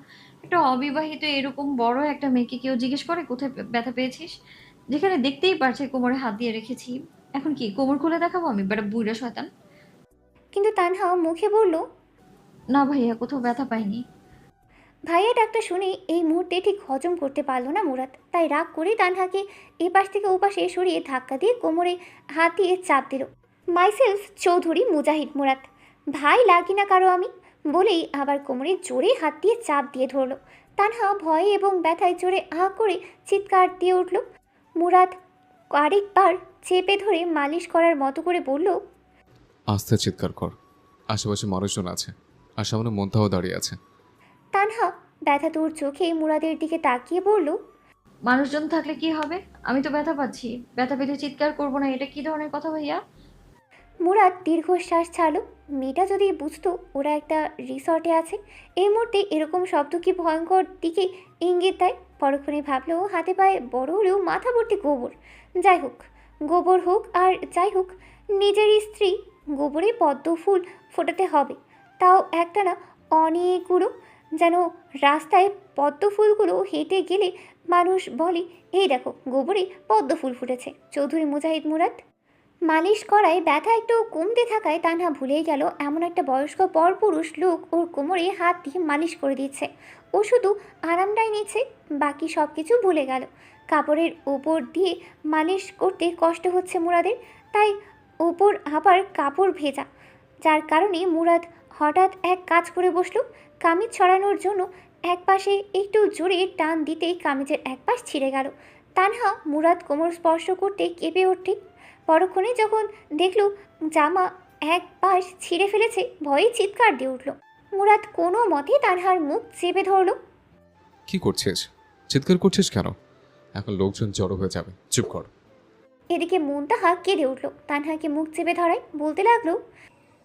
একটা অবিবাহিত এরকম বড় একটা মেয়েকে কেউ জিজ্ঞেস করে কোথায় ব্যথা পেয়েছিস, যেখানে দেখতেই পারছে কোমরে হাত দিয়ে রেখেছি। এখন কি কোমর খুলে দেখাবো আমি, বেটা বুইড়া শয়তান? কিন্তু তানহা মুখে বলল, না ভাইয়া, কোথাও ব্যথা পাইনি। ভাইয়া ডাকটা শুনে এই মুহূর্তে ঠিক হজম করতে পারল না মুরাদ। তাই রাগ করে তানহাকে এপাশ থেকে ওপাশে সরিয়ে ধাক্কা দিয়ে কোমরে হাত দিয়ে চাপ দিল। মাইসেলফ চৌধুরী মুজাহিদ মুরাদ, ভাই লাগি না কারো আমি, বলেই আবার কোমরে জোরে হাত দিয়ে চাপ দিয়ে ধরল। তানহা ভয়ে এবং ব্যথায় জোরে আহ করে চিৎকার দিয়ে উঠল। মুরাদ আরেকবার চেপে ধরে মালিশ করার মতো করে বলল, আস্তে চিৎকার কর, আশেপাশে মানুষজন আছে, আর সামনে মন্তাও দাঁড়িয়ে আছে। তানহা ব্যথাতুর চোখে মুরাদের দিকে তাকিয়ে বলল, মানুষজন থাকলে কি হবে? আমি তো ব্যথা পাচ্ছি, ব্যথা পেলে চিৎকার করবো না, এটা কি ধরনের কথা ভাইয়া? মুরাদ দীর্ঘশ্বাস ছাড়ল। মেয়েটা যদি বুঝতো ওরা একটা রিসর্টে আছে, এই মুহূর্তে এরকম শব্দ কি ভয়ঙ্কর দিকে ইঙ্গিত দেয়। পরক্ষণে ভাবলো হাতে পায়ে বড় হলেও মাথা ভর্তি গোবর। যাই হোক, গোবর হোক আর যাই হোক, নিজেরই স্ত্রী, গোবরে পদ্ম ফুল ফোটাতে হবে, তাও একটা না অনেকগুলো, যেন রাস্তায় পদ্ম ফুলগুলো হেঁটে গেলে মানুষ বলে, এই দেখো গোবরে পদ্ম ফুল ফুটেছে। চৌধুরী মুজাহিদ মুরাদ। মালিশ করায় ব্যথা একটু কমতে থাকায় তানহা ভুলেই গেল এমন একটা বয়স্ক পরপুরুষ লোক ওর কোমরে হাত দিয়ে মালিশ করে দিচ্ছে। ও শুধু আরামটাই নিচ্ছে, বাকি সব কিছু ভুলে গেল। কাপড়ের ওপর দিয়ে মালিশ করতে কষ্ট হচ্ছে মুরাদের, তাই ওপর আবার কাপড় ভেজা, যার কারণে মুরাদ হঠাৎ এক কাজ করে বসলো। কামিজ ছড়ানোর জন্য এক পাশে একটু জোরে টান দিতেই কামিজের এক পাশ ছিঁড়ে গেল। তানহা মুরাদ কোমর স্পর্শ করতে কেঁপে ওঠে। পরক্ষণে যখন দেখল জামা এক পাশ ছিঁড়ে ফেলেছে, ভয়ে চিৎকার দিয়ে উঠল। মুরাদ কোনো মতে তানহার মুখ চেপে ধরলো। কি করছিস? চিৎকার করছিস কেন? এখন লোকজন জড়ো হয়ে যাবে, চুপ কর। এদিকে মুনতাহা কেঁদে উঠল। তানহাকে মুখ চেপে ধরায় বলতে লাগলো,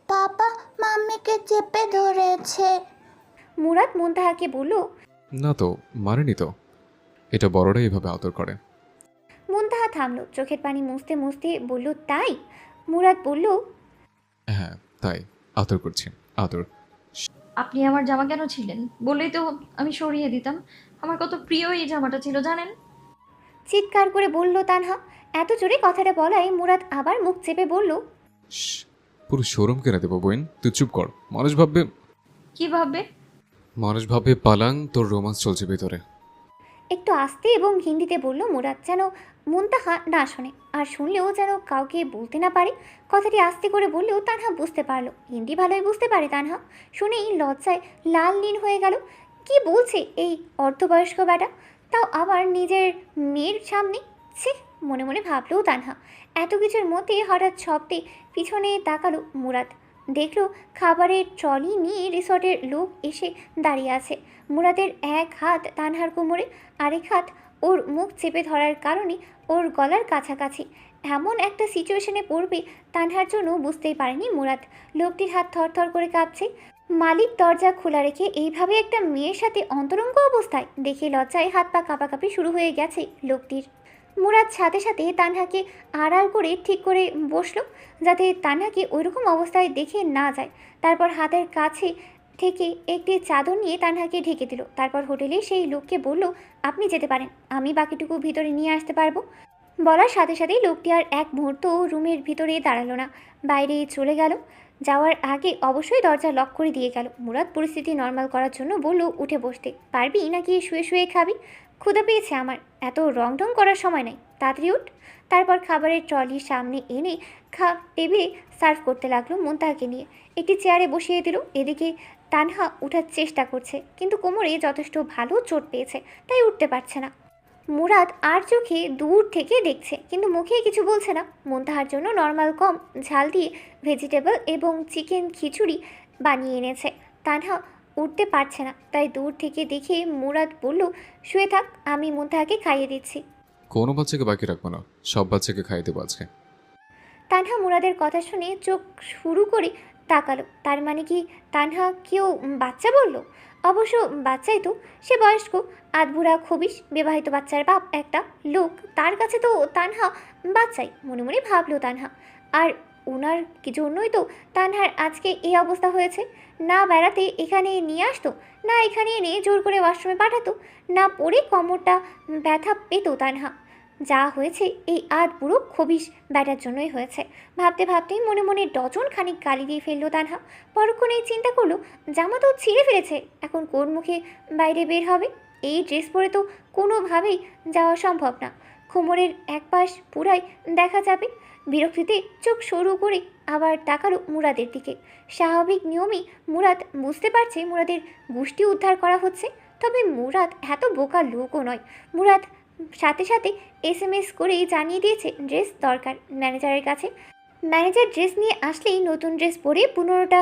পাপা মাম্মিকে চেপে ধরেছে। মুরাদ মুনতাহাকে বলল। না তো, মারেনি তো। এটা বড়রাই এভাবে আদর করে। মুনতাহা থামলো, চোখের পানি মুছতে মুছতে বলল, তাই? মুরাদ বলল, হ্যাঁ তাই, আদর করছি, আদর। আপনি আমার জামা কেন ছিলেন? বললেই তো আমি সরিয়ে দিতাম। আমার কত প্রিয় এই জামাটা ছিল জানেন? চিৎকার করে বলল তানহা। এত জোরে কথাটা বলায় মুরাদ আবার মুখ চেপে বলল, শ্শ্, পুরো শোরুম কিনে দেবো বোন, তুই চুপ কর। মানুষ ভাববে কি ভাববে? পালাং তোর রোমান্স চলছে ভিতরে। একটু আস্তে এবং হিন্দিতে বলল মুরাদ, যেন মুনতাহা না শোনে, আর শুনলেও যেন কাউকে বলতে না পারে। কথাটি আস্তে করে বললেও তানহা বুঝতে পারলো। হিন্দি ভালোই বুঝতে পারে তানহা। শুনেই লজ্জায় লাল নীল হয়ে গেল। কি বলছে এই অর্ধবয়স্ক বেটা, তাও আবার নিজের মেয়ের সামনে! ছি, মনে মনে ভাবলেও তানহা। এত কিছুর মধ্যে হঠাৎ শব্দে পিছনে তাকালো মুরাদ। দেখলো খাবারের ট্রলি নিয়ে রিসর্টের লোক এসে দাঁড়িয়ে আছে। মুরাদের এক হাত তানহার কোমরে, আরেক হাত ওর মুখ চেপে ধরার কারণে ওর গলার কাছাকাছি। এমন একটা সিচুয়েশনে পড়বে তানহার জন্য বুঝতেই পারেনি মুরাদ। লোকটির হাত থরথর করে কাঁপছে। মালিক দরজা খোলা রেখে এইভাবে একটা মেয়ের সাথে অন্তরঙ্গ অবস্থায় দেখে লজ্জায় হাত পা কাঁপাকাঁপি শুরু হয়ে গেছে লোকটির। মুরাদ সাথে সাথে তানহাকে আড়াল করে ঠিক করে বসলো, যাতে তানহাকে ওইরকম অবস্থায় দেখে না যায়। তারপর হাতের কাছে থেকে একটি চাদর নিয়ে তানহাকে ঢেকে দিল। তারপর হোটেলে সেই লোককে বলল, আপনি যেতে পারেন, আমি বাকিটুকু ভিতরে নিয়ে আসতে পারবো। বলার সাথে সাথেই লোকটি আর এক মুহূর্ত রুমের ভিতরে দাঁড়ালো না, বাইরে চলে গেল। যাওয়ার আগে অবশ্যই দরজা লক করে দিয়ে গেল। মুরাদ পরিস্থিতি নর্মাল করার জন্য বলল, উঠে বসতে পারবি নাকি শুয়ে শুয়ে খাবি? ক্ষুধা পেয়েছে আমার, এত রং ঢং করার সময় নেই, তাড়াতাড়ি উঠ। তারপর খাবারের ট্রলির সামনে এনে টেবিলে সার্ভ করতে লাগলো মুনতাহাকে নিয়ে। একটি চেয়ারে বসিয়ে দিল। এদিকে তানহা উঠার চেষ্টা করছে, কিন্তু কোমরে যথেষ্ট ভালো চোট পেয়েছে, তাই উঠতে পারছে না। মুরাদ আর চোখে দূর থেকে দেখছে, কিন্তু মুখে কিছু বলছে না। মুনতাহার জন্য নর্মাল কম ঝাল দিয়ে ভেজিটেবল এবং চিকেন খিচুড়ি বানিয়ে এনেছে। তানহা উঠতে পারছে না, তাই দূর থেকে দেখে মুরাদ বলল, শুয়ে থাক, আমি মুনতাহাকে খাইয়ে দিচ্ছি। কোনো বাচ্চাকে বাকি রাখবো না, সব বাচ্চাকে খাইয়ে দেবো আজকে। তানহা মুরাদের কথা শুনে চোখ শুরু করে তাকালো। তার মানে কি তানহা কেউ বাচ্চা বলল? অবশ্য বাচ্চাই তো, সে বয়স্ক, আধবুড়া খবিশ বিবাহিত বাচ্চার বাপ একটা লোক, তার কাছে তো তানহা বাচ্চাই, মনে মনে ভাবলো তানহা। আর ওনার কি জন্যই তো তানহার আজকে এই অবস্থা হয়েছে। না বেড়াতে এখানে নিয়ে আসতো, না এখানে এনে জোর করে ওয়াশরুমে পাঠাতো, না পড়ে কোমরটা ব্যথা পেত তানহা। যা হয়েছে এই বুড়ো খবিশ ব্যাটার জন্যই হয়েছে। ভাবতে ভাবতেই মনে মনে ডজন খানিক গালি দিয়ে ফেললো তানহা। পরক্ষণেই চিন্তা করলো, জামা তো ছিঁড়ে ফেলেছে, এখন কোন মুখে বাইরে বের হবে? এই ড্রেস পরে তো কোনোভাবেই যাওয়া সম্ভব না, কোমরের এক পাশ পুরাই দেখা যাবে। বিরক্তিতে চোখ সরু করে আবার তাকালো মুরাদের দিকে। স্বাভাবিক নিয়মেই মুরাদ বুঝতে পারছে মুরাদের গোষ্ঠী উদ্ধার করা হচ্ছে, তবে মুরাদ এত বোকা লোকও নয়। মুরাদ সাথে সাথে SMS করেই জানিয়ে দিয়েছে ড্রেস দরকার ম্যানেজারের কাছে। ম্যানেজার ড্রেস নিয়ে আসলেই নতুন ড্রেস পরে 15টা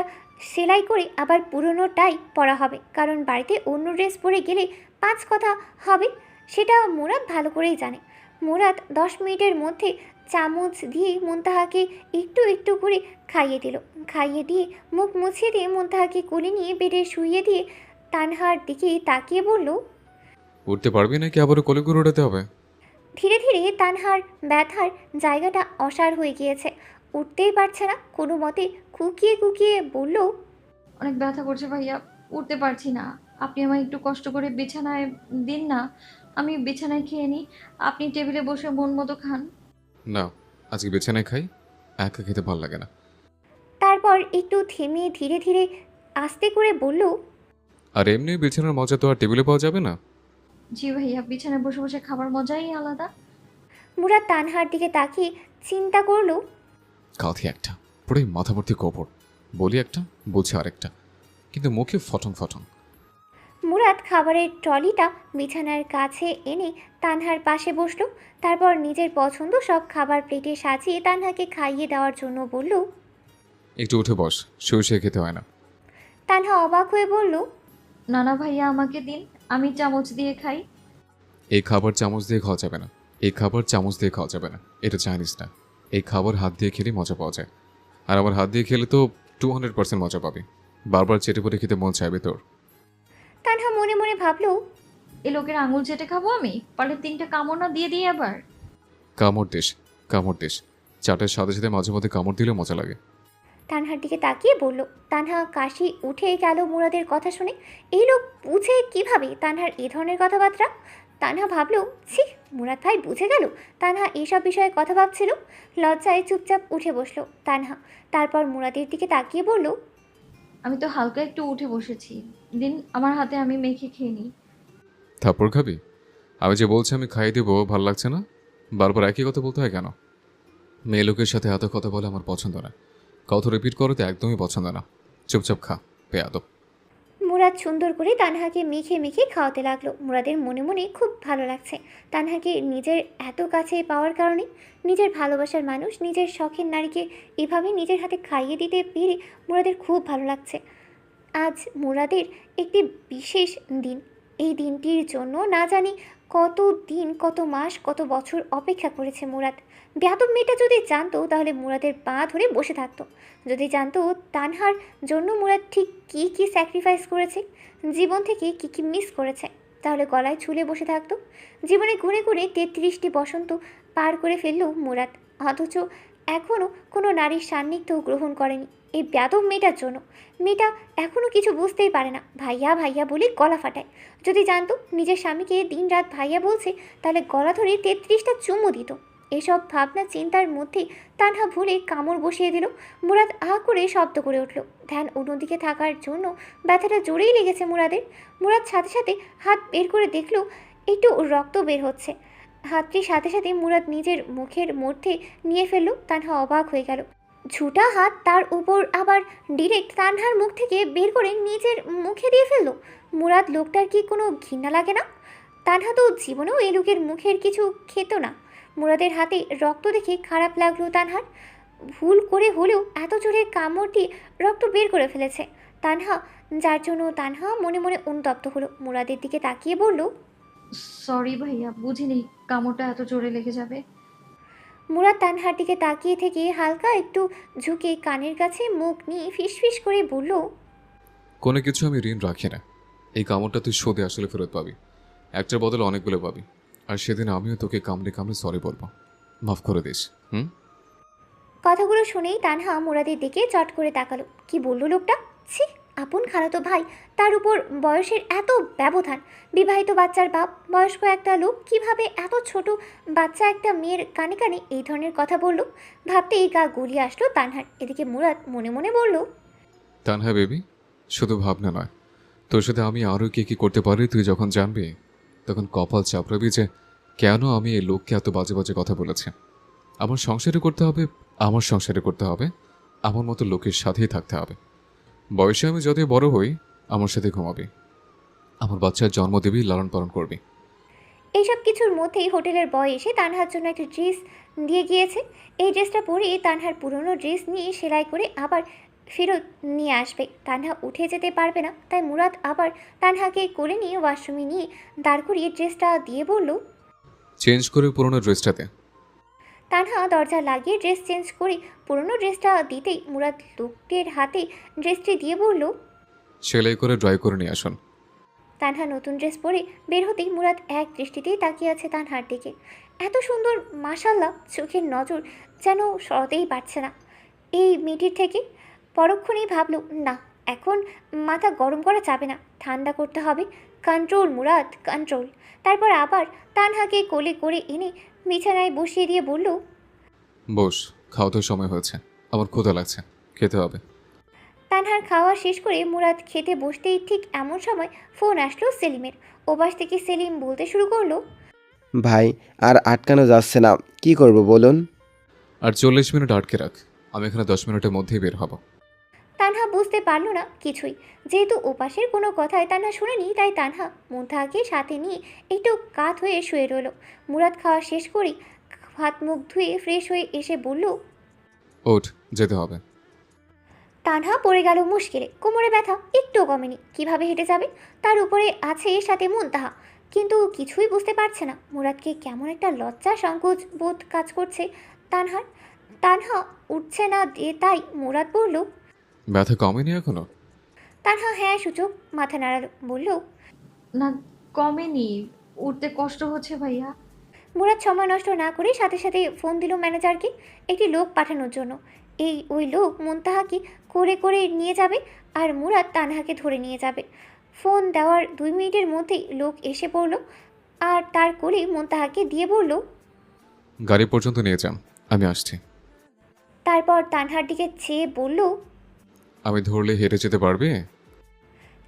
সেলাই করে আবার পুরনোটাই পরা হবে, কারণ বাড়িতে অন্য ড্রেস পরে গেলে 5 কথা হবে, সেটা মুরাদ ভালো করেই জানে। মুরাদ 10 মিনিটের মধ্যে চামচ দিয়ে মুনতাহাকে একটু একটু করে খাইয়ে দিল। খাইয়ে দিয়ে মুখ মুছিয়ে দিয়ে মুনতাহাকে কোলে নিয়ে বেডে শুইয়ে দিয়ে তানহার দিকে তাকিয়ে বলল, উঠতে পারবি নাকি আবারও কোলে করে উঠাতে হবে? ধীরে ধীরে তানহার ব্যথার জায়গাটা অসাড় হয়ে গিয়েছে, উঠতেই পারছে না। কোনো মতে কুকিয়ে কুকিয়ে বলল, অনেক ব্যথা করছে ভাইয়া, উঠতে পারছি না। আপনি আমায় একটু কষ্ট করে বিছানায় দিন না, আমি বিছানায় খেয়ে নিই, আপনি টেবিলে বসে মন মতো খান। না, আজকে বিছানায় খাই, একা খেতে ভালো লাগে না। তারপর একটু থেমে ধীরে ধীরে আস্তে করে বলল, আর এমনি বিছানার মজা তো আর টেবিলে পাওয়া যাবে না। জি ভাইয়া, বিছানায় বসে বসে খাবার মজাই আলাদা। মুরাদ তানহার দিকে তাকিয়ে চিন্তা করলো, কাঁথি একটা, পুরোই মাথা ভর্তি কপড়, বলি একটা বলছে আরেকটা, কিন্তু মুখে ফটং ফটং। মুরাদ খাবারের ট্রলিটা বিছানার কাছে এনে তানহার পাশে বসলো। তারপর নিজের পছন্দ সব খাবার প্লেটে সাজিয়ে তানহাকে খাইয়ে দেওয়ার জন্য বলল, একটু উঠে বস, শুয়ে শুয়ে খেতে হয় না। তানহা অবাক হয়ে বলল, নানা ভাইয়া আমাকে দিন, আমি চামচ দিয়ে খাই। এই খাবার চামচ দিয়ে খাওয়া যাবে না, এই খাবার চামচ দিয়ে খাওয়া যাবে না, এটা চাইনিজ না। এই খাবার হাত দিয়ে খেলে মজা পাওয়া যায়, আর আমার হাত দিয়ে খেলে তো 200% মজা পাবে। বারবার চেটে পড়ে খেতে মন চাইবে তোর। তানহা মনে মনে ভাবলো, এ লোকের আঙুল চেটে খাবো আমি? পারলে 3টা কামড় না দিয়ে দিই আবার। কামড় দিস, কামড় দিস, চাটের সাথে সাথে মাঝে মধ্যে কামড় দিলেও মজা লাগে। তানহার দিকে তাকিয়ে বলল। তানহা কাশি উঠে গেল মুরাদের কথা শুনে। এই লোক বুঝে কিভাবে তানহার এ ধরনের কথাবার্তা? তানহা ভাবলো, ছি, মুরাদ ভাই বুঝে গেল তানহা এইসব বিষয়ে কথা ভাবছিল। লজ্জায় চুপচাপ উঠে বসলো তানহা। তারপর মুরাদের দিকে তাকিয়ে বলল, আমি তো হালকা একটু উঠে বসেছি, দিন আমার হাতে, আমি মেখে খেয়ে নিই। থাপ্পড় খাবি? আমি যে বলছি আমি খাইয়ে দেবো, ভাল লাগছে না? বারবার একই কথা বলতে হয় কেন? মেয়ে লোকের সাথে এত কথা বলে আমার পছন্দ না, কথা রিপিট করতে একদমই পছন্দ না। চুপচাপ খা, বেয়াদব। মুরাদ সুন্দর করে তানহাকে মেখে মেখে খাওয়াতে লাগলো। মুরাদের মনে মনে খুব ভালো লাগছে তানহাকে নিজের এত কাছে পাওয়ার কারণে। নিজের ভালোবাসার মানুষ, নিজের শখের নারীকে এভাবে নিজের হাতে খাইয়ে দিতে পেরে মুরাদের খুব ভালো লাগছে। আজ মুরাদের একটি বিশেষ দিন। এই দিনটির জন্য না জানি কত দিন, কত মাস, কত বছর অপেক্ষা করেছে মুরাদ। বেয়াদব মেয়েটা যদি জানতো তাহলে মুরাদের পা ধরে বসে থাকতো। যদি জানতো তানহার জন্য মুরাদ ঠিক কী কী স্যাক্রিফাইস করেছে, জীবন থেকে কী কী মিস করেছে, তাহলে গলায় ঝুলে বসে থাকতো। জীবনে ঘুরে ঘুরে 33টি বসন্ত পার করে ফেললো মুরাদ, অথচ এখনও কোনো নারীর সান্নিধ্য গ্রহণ করেনি এই বেয়াদব মেয়েটার জন্য। মেয়েটা এখনও কিছু বুঝতেই পারে না, ভাইয়া ভাইয়া বলে গলা ফাটায়। যদি জানতো নিজের স্বামীকে দিন রাত ভাইয়া বলছে তাহলে গলা ধরে 33টা চুমু দিত। এসব ভাবনা চিন্তার মধ্যে তানহা ভুলে কামড় বসিয়ে দিল। মুরাদ আ করে শব্দ করে উঠল। ধ্যান অন্যদিকে থাকার জন্য ব্যথাটা জোরেই লেগেছে মুরাদের। মুরাদ সাথে সাথে হাত বের করে দেখল একটু রক্ত বের হচ্ছে। হাতটির সাথে সাথে মুরাদ নিজের মুখের মধ্যে নিয়ে ফেলল। তানহা অবাক হয়ে গেল। ঝুটা হাত তার উপর আবার ডিরেক্ট তানহার মুখ থেকে বের করে নিজের মুখে দিয়ে ফেলল। মুরাদ লোকটার কি কোনো ঘৃণা লাগে না? তানহা তো জীবনেও এই লোকের মুখের কিছু খেত না। মুরাদের হাতে রক্ত দেখে খারাপ লাগলো তানহার। ভুল করে হলেও এত জোরে কামড় দিয়ে রক্ত বের করে ফেলেছে তানহা, যার জন্য তানহা মনে মনে অনুতপ্ত হলো। মুরাদের দিকে তাকিয়ে বলল, সরি ভাইয়া, বুঝিনি কামড়টা এত জোরে লেগে যাবে। মুরাদ তানহার দিকে তাকিয়ে থেকে হালকা একটু ঝুঁকে কানের কাছে মুখ নিয়ে ফিসফিস করে বলল, কোনো কিছু আমি ঋণ রাখি না। এই কামড়টা তুই শোধে আসলে ফেরত পাবি, একটার বদলে অনেকগুলো পাবি। আর সেদিন আমিও তোকে কামড়ে কামড়ে সরি বলবো, মাফ করে দিস। কথাগুলো শুনেই তানহা মুরাদের দিকে চট করে তাকালো। কি বললো লোকটা? ছি, আপন খালাতো ভাই, তার উপর বয়সের এত ব্যবধান, বিবাহিত বাচ্চার বাপ, বয়স্ক একটা লোক কিভাবে এত ছোট বাচ্চা একটা মেয়ের কানে কানে এই ধরনের কথা বলল? ভাবতেই গা গলিয়ে আসলো তানহার। এদিকে মুরাদ মনে মনে বলল, তানহা বেবি, শুধু ভাবনা নয়, তোর সাথে আমি আরও কী করতে পারি তুই যখন জানবি তখন কপাল চাপড়াবি যে কেন আমি এই লোককে এত বাজে বাজে কথা বলেছি। আমার সংসারে করতে হবে, আমার সংসারে করতে হবে, আমার মতো লোকের সাথেই থাকতে হবে। বয়সে আমি যতই বড় হই আমার সাথে ঘুমাবি, আমার বাচ্চার জন্ম দিবি, লালন পালন করবি। এইসব কিছুর মধ্যেই হোটেলের বয় এসে তানহার জন্য একটা ড্রেস দিয়ে গিয়েছে। এই ড্রেসটা পরে তানহার পুরনো ড্রেস নিয়ে সেলাই করে আবার ফেরত নিয়ে আসবে। তানহা উঠে যেতে পারবে না, তাই মুরাদ আবার তানহাকে কোলে নিয়ে ওয়াশরুমে নিয়ে দাঁড় করিয়ে ড্রেসটা দিয়ে বলল। চেঞ্জ করে পুরোনো ড্রেসটাতে। তানহা দরজা লাগিয়ে ড্রেস চেঞ্জ করে পুরনো ড্রেসটা দিতেই মুরাদ লোকটির হাতে ড্রেসটি দিয়ে বলল, সেলাই করে ড্রাই করে নিয়ে আসুন। তানহা নতুন ড্রেস পরে বের হতেই মুরাদ এক দৃষ্টিতেই তাকিয়ে আছে তানহার দিকে। এত সুন্দর, মাশাল্লাহ, চোখের নজর যেন সরতেই পারছে না এই মেয়েটির থেকে। পরক্ষণেই ভাবল, না, এখন মাথা গরম করা যাবে না, ঠান্ডা করতে হবে। Control Murad, control. তারপর আবার তানহাকে কোলে করে এনে বিছানায় বসিয়ে দিয়ে বলল, বস, খাওয়া তো সময় হয়েছে, আমার ক্ষুধা লাগছে, খেতে হবে। তানহার খাওয়া শেষ করে মুরাদ খেতে বসতেই ঠিক এমন সময় ফোন আসলো সেলিমের। ওপাশ থেকে সেলিম বলতে শুরু করলো, ভাই, আর আটকানো যাচ্ছে না, কি করব বলুন? আর 40 মিনিট আটকে রাখ, আমি এখানে 10 মিনিটের মধ্যেই বের হব। তানহা বুঝতে পারল না কিছুই। যেহেতু ওপাশের কোনো কথায় তানহা শুনেনি, তাই তানহা মুনতাহাকে সাথে নিয়ে একটু কাত হয়ে শুয়ে রইল। মুরাদ খাওয়া শেষ করে হাত মুখ ধুয়ে ফ্রেশ হয়ে এসে বলল, ওঠ, যেতে হবে। তানহা পড়ে গেল মুশকিলে। কোমরে ব্যথা একটুও কমেনি, কিভাবে হেঁটে যাবে? তার উপরে আছে সাথে মুনতাহা, কিন্তু কিছুই বুঝতে পারছে না। মুরাদকে কেমন একটা লজ্জা সংকোচ বোধ কাজ করছে তানহার। তানহা উঠছে না দিয়ে তাই মুরাদ বলল। ব্যথা কমেনি এখনো? তানহা হ্যাঁ সূচক মাথা নাড়ালো, বলল। না, কমেনি, উঠতে কষ্ট হচ্ছে ভাইয়া। মুরাদ সময় নষ্ট না করে সাথে সাথে ফোন দিল ম্যানেজারকে একটি লোক পাঠানোর জন্য। ওই লোক মুনতাহাকে করে করে নিয়ে যাবে আর মুরাদ তানহাকে ধরে নিয়ে যাবে। ফোন দেওয়ার 2 মিনিটের মধ্যেই লোক এসে পড়ল আর তার কোলে মুনতাহাকে দিয়ে বলল। গাড়ি পর্যন্ত নিয়ে যান, আমি আসছি। তারপর তানহার দিকে চেয়ে বলল। আমি ধরলে হেঁটে যেতে পারবে?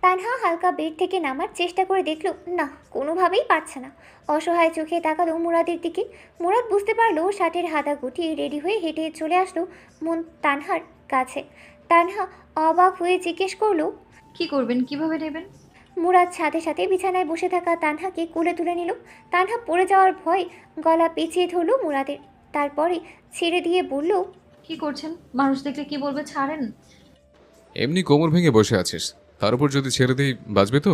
তানহা হালকা বেড থেকে নামার চেষ্টা করে দেখল না, কোনোভাবেই পারছে না। অসহায় চোখে তাকালো মুরাদের দিকে। মুরাদ বুঝতে পারলো শার্টের হাতা গুটিয়ে রেডি হয়ে হেঁটে চলে আসলো তানহার কাছে। তানহা অবাক হয়ে জিজ্ঞেস করলো, কি করবেন, কিভাবে নেবেন? মুরাদ সাথে সাথে বিছানায় বসে থাকা তানহাকে কোলে তুলে নিল। তানহা পড়ে যাওয়ার ভয় গলা পেঁচিয়ে ধরল মুরাদের, তারপরে ছেড়ে দিয়ে বলল। কি করছেন? মানুষ দেখলে কি বলবে, ছাড়েন। এমনি কোমর ভেঙে বসে আছিস, তার উপর যদি ছেড়ে দিই বাঁচবে তো?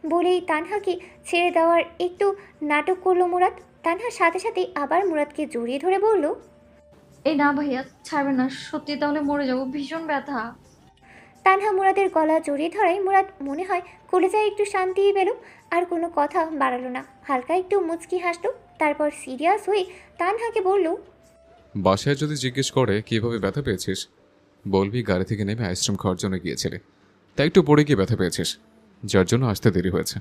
বলেই তানহাকে ছেড়ে দেওয়ার একটু নাটক করলো মুরাদ। তানহার সাথে সাথেই আবার মুরাদকে জড়িয়ে ধরে বলল। এই না ভাইয়া, ছাড়বেন না, সত্যি তাহলে মরে যাবো, ভীষণ ব্যথা। তানহা মুরাদের গলা জড়িয়ে ধরায় মুরাদ মনে হয় কলেজায় একটু শান্তি পেল, আর কোনো কথা বাড়ালো না। হালকা একটু মুচকি হাসলো, তারপর সিরিয়াস হয়ে তানহাকে বলল। বাসায় যদি জিজ্ঞেস করে কিভাবে ব্যথা পেয়েছিস, বলবি গাড়ি থেকে নেমে আইসক্রিম খাওয়ার জন্য গিয়েছিলে, তাই একটু পড়ে গিয়ে ব্যথা পেয়েছিস, যার জন্য আসতে দেরি হয়েছে।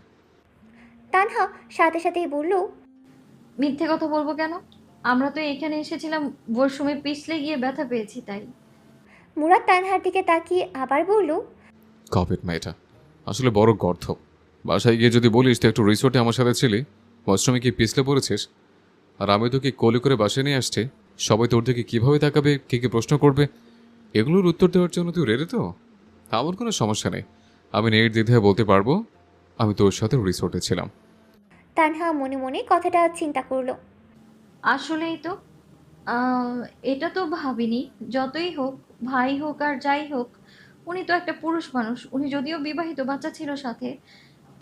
তানহা সাথে সাথেই বলল। মিথ্যে কথা বলবো কেন? আমরা তো এখানে এসেছিলাম ওয়াশরুমে পিছলে গিয়ে ব্যথা পেয়েছি তাই। মুরাদ তানহার দিকে তাকিয়ে আবার বলল। কপিট মেয়েটা আসলে বড় গর্ধ। বাসায় গিয়ে যদি বলিস তো একটু রিসোর্টে আমার সাথে ছিলি, ওয়াশরুমে কি পিছলে পড়েছিস, আর আমি তোকে কোলে করে বাসায় নিয়ে আসছি, সবাই তোর দিকে কীভাবে তাকাবে, কে কে প্রশ্ন করবে, এগুলোর উত্তর দেওয়ার জন্য তুই রেডি তো? আমার কোনো সমস্যা নেই, আমি নির্দ্বিধায় বলতে পারবো আমি তোর সাথে রিসোর্টে ছিলাম। তানহা মনে মনে কথাটা চিন্তা করলো। আসলেই তো এটা তো ভাবিনি। যতই হোক, ভাই হোক আর যাই হোক, উনি তো একটা পুরুষ মানুষ। উনি যদিও বিবাহিত, বাচ্চা ছিল সাথে,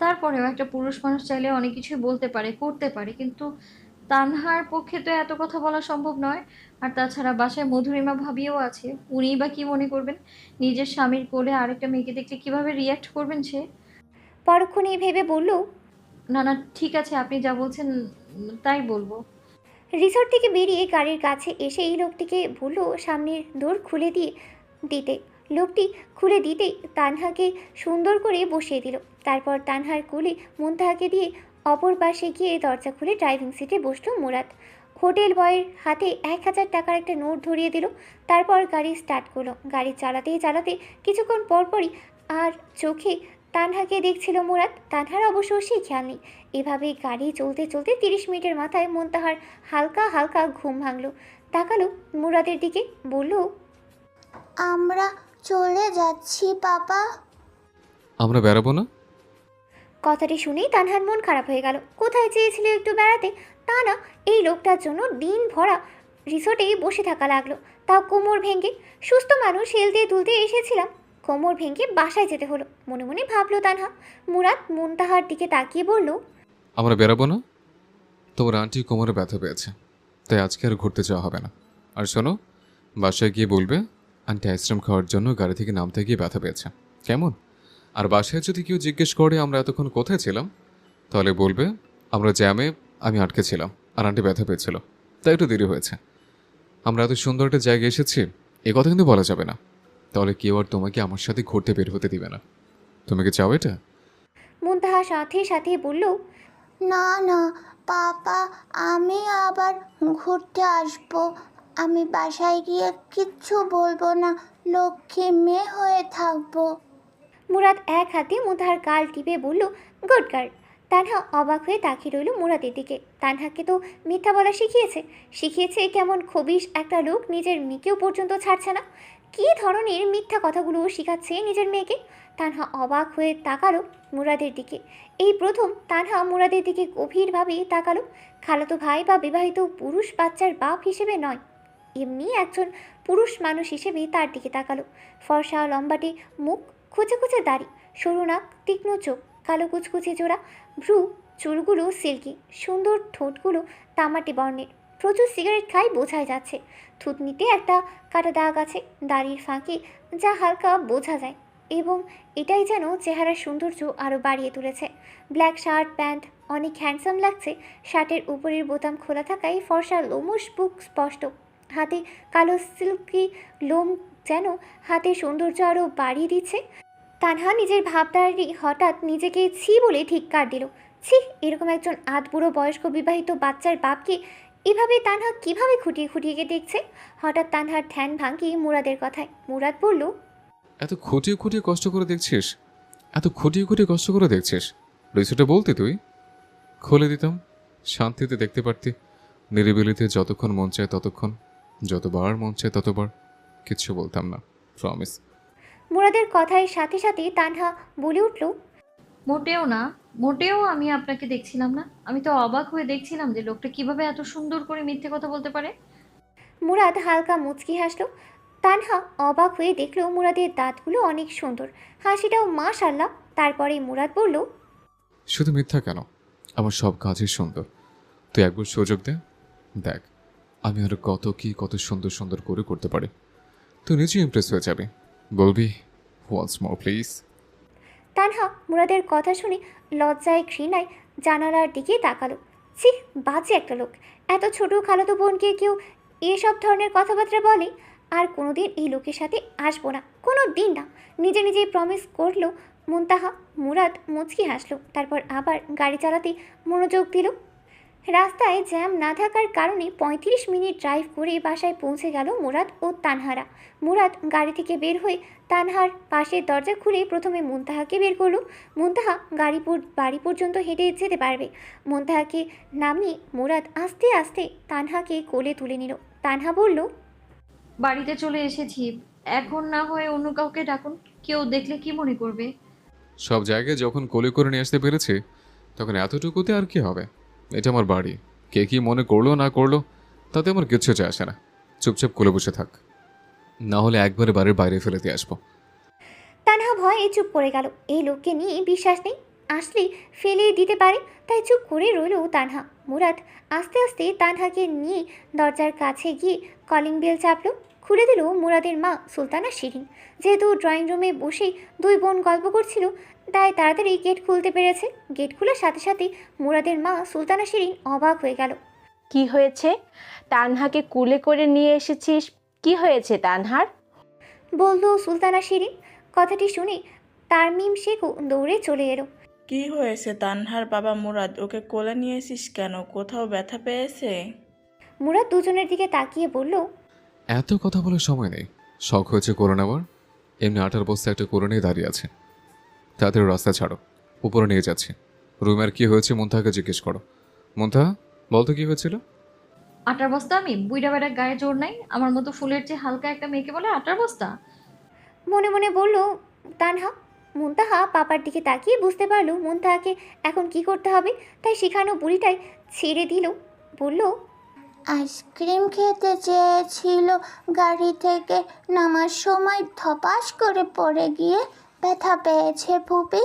তারপরেও একটা পুরুষ মানুষ চাইলে অনেক কিছুই বলতে পারে, করতে পারে, কিন্তু তানহার পক্ষে তো এত কথা বলা সম্ভব নয়। আর তাছাড়া বাসায় মধুরিমা ভাবিও আছে, উনিই বা কি মনে করবেন? নিজের স্বামীর কোলে আরেকটা মেয়েকে দেখলে কিভাবে রিয়াক্ট করবেন সে? পরক্ষণে ভেবে বলল। না না, ঠিক আছে, আপনি যা বলছেন তাই বলবো। রিসোর্ট থেকে বেরিয়ে গাড়ির কাছে এসে এই লোকটিকে বলল সামনের দোর খুলে দিতে। লোকটি খুলে দিতেই তানহাকে সুন্দর করে বসিয়ে দিল। তারপর তানহার কোলে মুনতাহাকে দিয়ে অপর পাশে গিয়ে দরজা খুলে ড্রাইভিং সিটে বসলো মুরাদ। হোটেল বয়ের হাতে 1000 টাকার একটা নোট ধরিয়ে দিল। তারপর গাড়ি স্টার্ট করলো। গাড়ি চালাতে চালাতে কিছুক্ষণ পরপরই আর চোখে তানহাকে দেখছিল মুরাদ। তানহার অবশ্য সেই খেয়াল নেই। এভাবে গাড়ি চলতে চলতে 30 মিনিটের মাথায় মুনতাহার হালকা হালকা ঘুম ভাঙলো। তাকালো মুরাদের দিকে, বলল। আমরা চলে যাচ্ছি বাবা। আমরা বেরাবো না? কথাটি শুনেই তানহার মন খারাপ হয়ে গেল। কোথায় চেয়েছিল একটু বেড়াতে, তা না, এই লোকটার জন্য দিন ভরা রিসোর্টেই বসে থাকা লাগলো, তাও কোমর ভেঙে। সুস্থ মানুষ হেলতে তুলতে এসেছিলাম, কোমর ভেঙে বাসায় যেতে হলো। মনে মনে ভাবলো তানহা। মুরাদ মুনতাহার দিকে তাকিয়ে বলল। আমরা বেরাবো না? তোমার আন্টি কোমরে ব্যথা পেয়েছে, তাই আজকে আর ঘুরতে যাওয়া হবে না। আর শোনো, বাসায় গিয়ে বলবে আন্টি আইসক্রিম খাওয়ার জন্য গাড়ি থেকে নামতে গিয়ে ব্যথা পেয়েছে, কেমন? আর বাসায় যদি কেউ জিজ্ঞেস করে আমরা এতক্ষণ কোথায় ছিলাম, তাহলে বলবে আমরা জ্যামে আমি আটকে ছিলাম আর আন্টি ব্যথা পেয়েছিল, তাই একটু দেরি হয়েছে। আমরা এত সুন্দর একটা জায়গায় এসেছি, এ কথা কিন্তু বলা যাবে না, তাহলে কেউ আর তোমাকে আমার সাথে ঘুরতে বের হতে দিবে না। তুমি কি চাও এটা? মুনতাহা সাথে সাথে বলল। না না পাপা, আমি আবার ঘুরতে আসবো। আমি বাসায় গিয়ে কিচ্ছু বলবো না, লক্ষ্মী মেয়ে হয়ে থাকবো। মুরাদ এক হাতে মুনতাহার গাল টিপে বলল, গুড গার্ল। তানহা অবাক হয়ে তাকিয়ে রইল মুরাদের দিকে। তানহাকে তো মিথ্যা বলা শিখিয়েছে কেমন খবিশ একটা লোক, নিজের মেয়েকেও পর্যন্ত ছাড়ছে না। কী ধরনের মিথ্যা কথাগুলো শেখাচ্ছে নিজের মেয়েকে। তানহা অবাক হয়ে তাকালো মুরাদের দিকে। এই প্রথম তানহা মুরাদের দিকে গভীরভাবে তাকালো। খালাতো ভাই বা বিবাহিত পুরুষ বাচ্চার বাপ হিসেবে নয়, এমনি একজন পুরুষ মানুষ হিসেবে তার দিকে তাকালো। ফর্সা লম্বাটে মুখ, খোঁচে খোঁচে দাড়ি, সরু নাক, তীক্ষ্ণ চোখ, কালো কুচকুচে জোড়া ভ্রু, চুলগুলো সিল্কি, সুন্দর ঠোঁটগুলো তামাটে বর্ণের। প্রচুর সিগারেট খাই বোঝাই যাচ্ছে। থুতনিতে একটা কাটা দাগ আছে দাড়ির ফাঁকে, যা হালকা বোঝা যায়, এবং এটাই যেন চেহারার সৌন্দর্য আরও বাড়িয়ে তুলেছে। ব্ল্যাক শার্ট প্যান্ট, অনেক হ্যান্ডসাম লাগছে। শার্টের উপরের বোতাম খোলা থাকায় ফর্সা লোমশ বুক স্পষ্ট। হাতে কালো সিল্কি লোম যেন হাতের সৌন্দর্য আরও বাড়িয়ে দিচ্ছে। তানহা নিজের ভাবদারি হঠাৎ নিজেকে ছি বলে ধিক্কার দিল। ছি, এরকম একজন আধবুড়ো বয়স্ক বিবাহিত বাচ্চার বাপকে এভাবে তানহা কিভাবে খুঁটিয়ে খুঁটিয়ে দেখছে। হঠাৎ তানহার ধ্যান ভাঙি মুরাদের কথায়। মুরাদ বলল, এত খুঁটিয়ে খুঁটিয়ে কষ্ট করে দেখছিস, এত খুঁটিয়ে খুঁটিয়ে কষ্ট করে দেখছিস, রিসোর্টে বলতে তুই খুলে দিতাম, শান্তিতে দেখতে পারতি, নিরিবিলিতে যতক্ষণ মন চায় ততক্ষণ, যতবার মন চায় ততবার, কিচ্ছু বলতাম না, প্রমিস। মুরাদের কথায় সাথে সাথে তানহা বলে উঠল, মোটেও না, মোটেও আমি আপনাকে দেখছিলাম না। আমি তো অবাক হয়ে দেখছিলাম যে লোকটা কিভাবে এত সুন্দর করে মিথ্যে কথা বলতে পারে। মুরাদ হালকা মুচকি হাসল। তানহা অবাক হয়ে দেখল মুরাদের দাঁতগুলো অনেক সুন্দর, হাসিটাও মাশাআল্লাহ। তারপরে মুরাদ বলল, শুধু মিথ্যা কেন, আমার সব কাজই সুন্দর। তুই একবার সুযোগ দে, দেখ আমি আরো কত সুন্দর সুন্দর করে করতে পারি। তুই নিজেই ইমপ্রেস হয়ে যাবি, বলবি ওয়ান্স মোর প্লিজ। তানহা মুরাদের কথা শুনে লজ্জায় ঘৃণায় জানালার দিকে তাকালো। ছি, বাজে একটা লোক। এত ছোট খালাতো বোনকে কেউ এসব ধরনের কথাবার্তা বলে? আর কোনোদিন এই লোকের সাথে আসবো না, কোনো দিন না। নিজে নিজেই প্রমিস করলো মুনতাহা। মুরাদ মুচকি হাসলো, তারপর আবার গাড়ি চালাতে মনোযোগ দিল। রাস্তায় জ্যাম না থাকার কারণে ৩৫ মিনিট ড্রাইভ করে বাসায় পৌঁছে গেল মুরাদ ও তানহারা। মুরাদ গাড়ি থেকে বের হয়ে তানহার পাশের দরজা খুলে প্রথমে মুনতাহাকে বের করলো। মুনতাহা বাড়ি পর্যন্ত হেঁটে যেতে পারবে। মুনতাহাকে নামিয়ে মুরাদ আস্তে আস্তে তানহাকে কোলে তুলে নিল। তানহা বলল, বাড়িতে চলে এসেছি, এখন না হয় অন্য কাউকে ডাকুন, কেউ দেখলে কি মনে করবে। সব জায়গায় যখন কোলে করে নিয়ে আসতে পেরেছি, তখন এতটুকুতে আর কি হবে? এটা আমার বাড়ি, কে কি মনে করলো না করলো তাতে আমার কিচ্ছু যায় আসে না। চুপচাপ কোলে বসে থাক, না হলে একবারে বাড়ির বাইরে ফেলে দিয়ে আসবো। তানহা ভয়ে চুপ করে গেল। এই লোককে নিয়ে বিশ্বাস নেই, আসলে ফেলে দিতে পারে, তাই চুপ করে রইল তানহা। মুরাদ আস্তে আস্তে তানহাকে নিয়ে দরজার কাছে গিয়ে কলিং বেল চাপলো। খুলে দিল মুরাদের মা সুলতানা শিরিন। যেহেতু ড্রয়িং রুমে বসেই দুই বোন গল্প করছিল, তাই তাড়াতাড়ি গেট খুলতে পেরেছে। গেট খোলার সাথে সাথে মুরাদের মা সুলতানা শিরিন অবাক হয়ে গেল। কি হয়েছে? তানহাকে কুলে করে নিয়ে এসেছিস, কি হয়েছে তানহার? বলল সুলতানা শিরিন। কথাটি শুনে তারমিম শেখও দৌড়ে চলে এলো। কি হয়েছে তানহার বাবা মুরাদ? ওকে কোলে নিয়ে এসিস কেন? কোথাও ব্যথা পেয়েছে? মুরাদ দুজনের দিকে তাকিয়ে বলল, এত কথা বলার সময় নেই, শখ হয়েছে করে নেওয়ার। এমনি 8 বস্তা একটা করে নিয়ে দাঁড়িয়ে আছে, তাদের রাস্তা ছাড়ো, উপরে নিয়ে যাচ্ছে। রুমের কি হয়েছে মুনতাহাকে জিজ্ঞেস করো। মুনতাহা, বলতো কি হয়েছিল? আটার বস্তা? আমি বুইড়া বেড়া গায়ে জোর নাই, আমার মতো ফুলের চেয়ে হালকা একটা মেয়েকে বলে আটার বস্তা? মনে মনে বলল তানহা। মুনতাহা পাপার দিকে তাকিয়ে বুঝতে পারল মুনতাহাকে এখন কি করতে হবে, তাই শেখানো বুড়িটাই ছেড়ে দিল। বলল, আইসক্রিম খেতে চেয়েছিল, গাড়ি থেকে নামার সময় ধপাস করে পড়ে গিয়ে ব্যথা পেয়েছে ফুপি।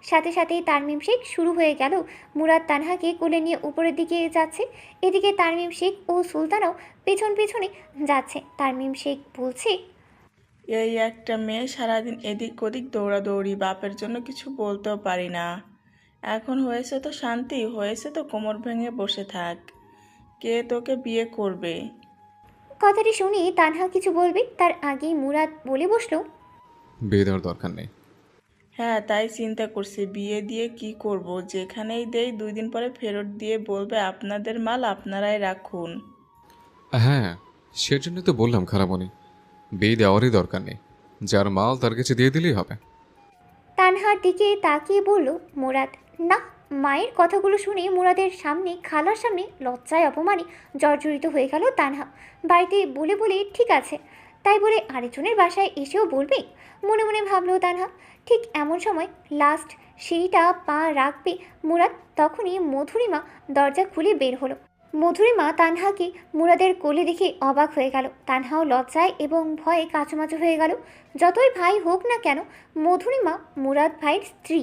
সাথে সাথেই তারমিম শেখ শুরু হয়ে গেল। মুরাদ তানহাকে কোলে নিয়ে উপরের দিকে যাচ্ছে, এদিকে তারমিম শেখ ও সুলতানাও পেছন পেছনে যাচ্ছে। তারমিম শেখ বলছে, এই একটা মেয়ে সারাদিন এদিক ওদিক দৌড়াদৌড়ি, বাপের জন্য কিছু বলতেও পারি না। এখন হয়েছে তো শান্তি, হয়েছে তো কোমর ভেঙে বসে থাক, কে তোকে বিয়ে করবে? কথাটি শুনে তানহা কিছু বলবে তার আগেই মুরাদ বলে বসলো, বিয়ে দেওয়ার দরকার নেই। হ্যাঁ, তাই চিন্তা করছি, বিয়ে দিয়ে কি করব? যেখানেই দেই 2 দিন পরে ফেরত দিয়ে বলবে আপনাদের মাল আপনারাই রাখুন। হ্যাঁ, সেজন্য তো বললাম খারাপনি, বিয়ে দেওয়ারই দরকার নেই, যার মাল তার কাছে দিয়ে দিলেই হবে। তানহার দিকে তাকিয়ে বলল মুরাদ। না, মায়ের কথাগুলো শুনে মুরাদের সামনে, খালার সামনে লজ্জায় অপমানে জর্জরিত হয়ে গেল তানহা। বাড়িতে বলে বলে ঠিক আছে, তাই বলে আরেকজনের বাসায় এসেও বলবে? মনে মনে ভাবলো তানহা। ঠিক এমন সময় লাস্ট সিঁড়িটা পা রাখবে মুরাদ, তখনই মধুরিমা দরজা খুলে বের হলো। মধুরিমা তানহাকে মুরাদের কোলে দেখে অবাক হয়ে গেল। তানহাও লজ্জায় এবং ভয়ে কাচুমাচু হয়ে গেল। যতই ভাই হোক না কেন, মধুরিমা মুরাদ ভাইয়ের স্ত্রী।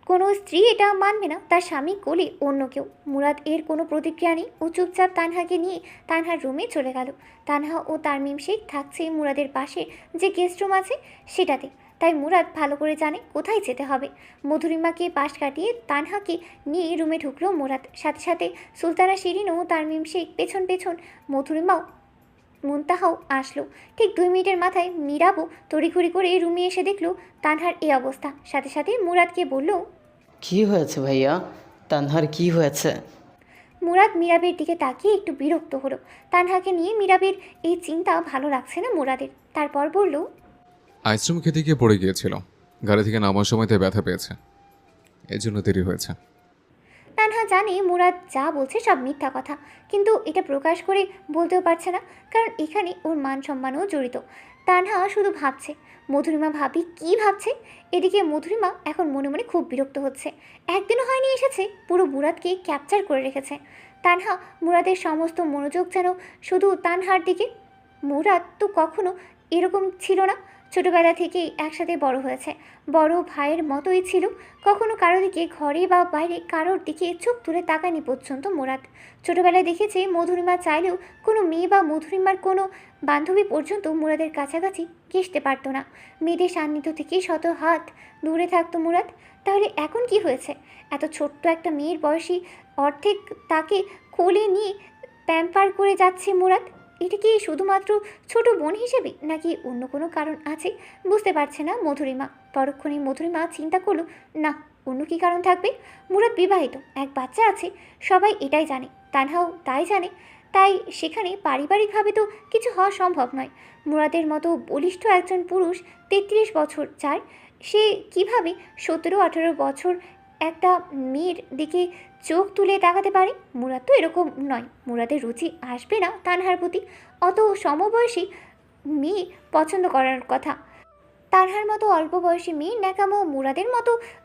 কোনো স্ত্রী এটা মানবে না তার স্বামী কোলে অন্য কেউ। মুরাদ এর কোনো প্রতিক্রিয়া নেই। ও চুপচাপ তানহাকে নিয়ে তানহার রুমে চলে গেল। তানহা ও তারমিম শেখ থাকছে মুরাদের পাশে যে গেস্ট রুম আছে সেটাতে। তাই মুরাদ ভালো করে জানে কোথায় যেতে হবে। মধুরিমাকে পাশ কাটিয়ে তানহাকে নিয়ে রুমে ঢুকলো মুরাদ। সাথে সাথে সুলতানা শিরিন ও তারমিম শেখ পেছন পেছন, মধুরিমাও মুনতাহাও আসলো। ঠিক 2 মিনিটের মাথায় মীরাবও তড়িঘড়ি করে রুমে এসে দেখলো তানহার এই অবস্থা। সাথে সাথে মুরাদকে বলল, কি হয়েছে ভাইয়া? তানহার কি হয়েছে? মুরাদ মীরাবের দিকে তাকিয়ে একটু বিরক্ত হলো। তানহাকে নিয়ে মীরাবের এই চিন্তা ভালো লাগছে না মুরাদের। তারপর বলল, আইসক্রিম খেতে গিয়ে পড়ে গিয়েছিল, গাড়ি থেকে নামার সময়তে ব্যথা পেয়েছে, এর জন্য দেরি হয়েছে। তানহা জানে মুরাদ যা বলছে সব মিথ্যা কথা, কিন্তু এটা প্রকাশ করে বলতেও পারছে না, কারণ এখানে ওর মান সম্মানও জড়িত। তানহা শুধু ভাবছে মধুরিমা ভাবি কি ভাবছে। এদিকে মধুরিমা এখন মনে মনে খুব বিরক্ত হচ্ছে। একদিনও হয়নি এসেছে, পুরো মুরাদকে ক্যাপচার করে রেখেছে। তানহা মুরাদের সমস্ত মনোযোগ যেন শুধু তানহার দিকে। মুরাদ তো কখনো এরকম ছিল না। ছোটবেলা থেকেই একসাথে বড় হয়েছে, বড় ভাইয়ের মতোই ছিল। কখনো কারো দিকে ঘরে বা বাইরে কারোর দিকে চোখ তুলে তাকায়নি পর্যন্ত মুরাদ। ছোটবেলায় দেখেছে মধুরিমা চাইলেও কোনো মেয়ে বা মধুরিমার কোনো বান্ধবী পর্যন্ত মুরাদের কাছাকাছি ঘেঁষতে পারতো না। মেয়েদের সান্নিধ্য থেকে শত হাত দূরে থাকতো মুরাদ। তাহলে এখন কি হয়েছে? এত ছোট্ট একটা মেয়ের বয়সী অর্ধেক তাকে কোলে নিয়ে প্যাম্পার করে যাচ্ছে মুরাদ। এটা কি শুধুমাত্র ছোট বোন হিসেবে, নাকি অন্য কোনো কারণ আছে? বুঝতে পারছে না মধুরিমা। পরক্ষণে মধুরিমা চিন্তা করলো, না, অন্য কী কারণ থাকবে। মুরাদ বিবাহিত, এক বাচ্চা আছে, সবাই এটাই জানে, তানহাও তাই জানে। তাই সেখানে পারিবারিকভাবে তো কিছু হওয়া সম্ভব নয়। মুরাদের মতো বলিষ্ঠ একজন পুরুষ, 33 বছর যার, সে কিভাবে 17-18 বছর একটা মেয়ের দিকে চোখ তুলে তাকাতে পারে? মুরাদ তো এরকম নয়। মুরাদের রুচি আসবে না তানহার প্রতি। অত সমবয়সী মেয়ে পছন্দ করার কথা। তানহার মতো অল্প বয়সী মেয়ে ন্যাকামো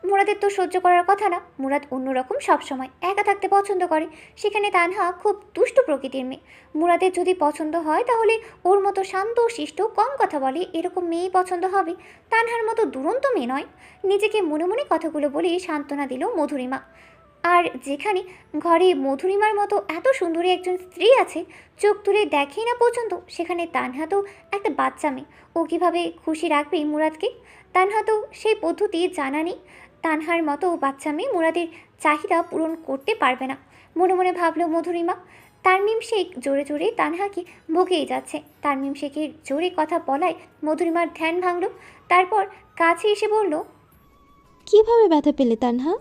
মুরাদের তো সহ্য করার কথা না। মুরাদ অন্যরকম, সবসময় একা থাকতে পছন্দ করে। সেখানে তানহা খুব দুষ্টু প্রকৃতির মেয়ে। মুরাদের যদি পছন্দ হয় তাহলে ওর মতো শান্ত শিষ্ট, কম কথা বলে এরকম মেয়েই পছন্দ হবে, তানহার মতো দুরন্ত মেয়ে নয়। নিজেকে মনে মনে কথাগুলো বলে সান্ত্বনা দিল মধুরিমা। আর যেখানে ঘরে মধুরিমার মতো এত সুন্দরী একজন স্ত্রী আছে, চোখ তুলে দেখেই না পর্যন্ত, সেখানে তানহা তো একটা বাচ্চা মেয়ে। ও কীভাবে খুশি রাখবে মুরাদকে? তানহা তো সেই পদ্ধতি জানা নেই। তানহার মতো বাচ্চা মেয়ে মুরাদের চাহিদা পূরণ করতে পারবে না, মনে মনে ভাবলো মধুরিমা। তারমিম শেখ জোরে জোরে তানহাকে বকেই যাচ্ছে। তারমিম শেখের জোরে কথা বলায় মধুরিমার ধ্যান ভাঙল। তারপর কাছে এসে বলল, কিভাবে ব্যথা পেলে তানহা?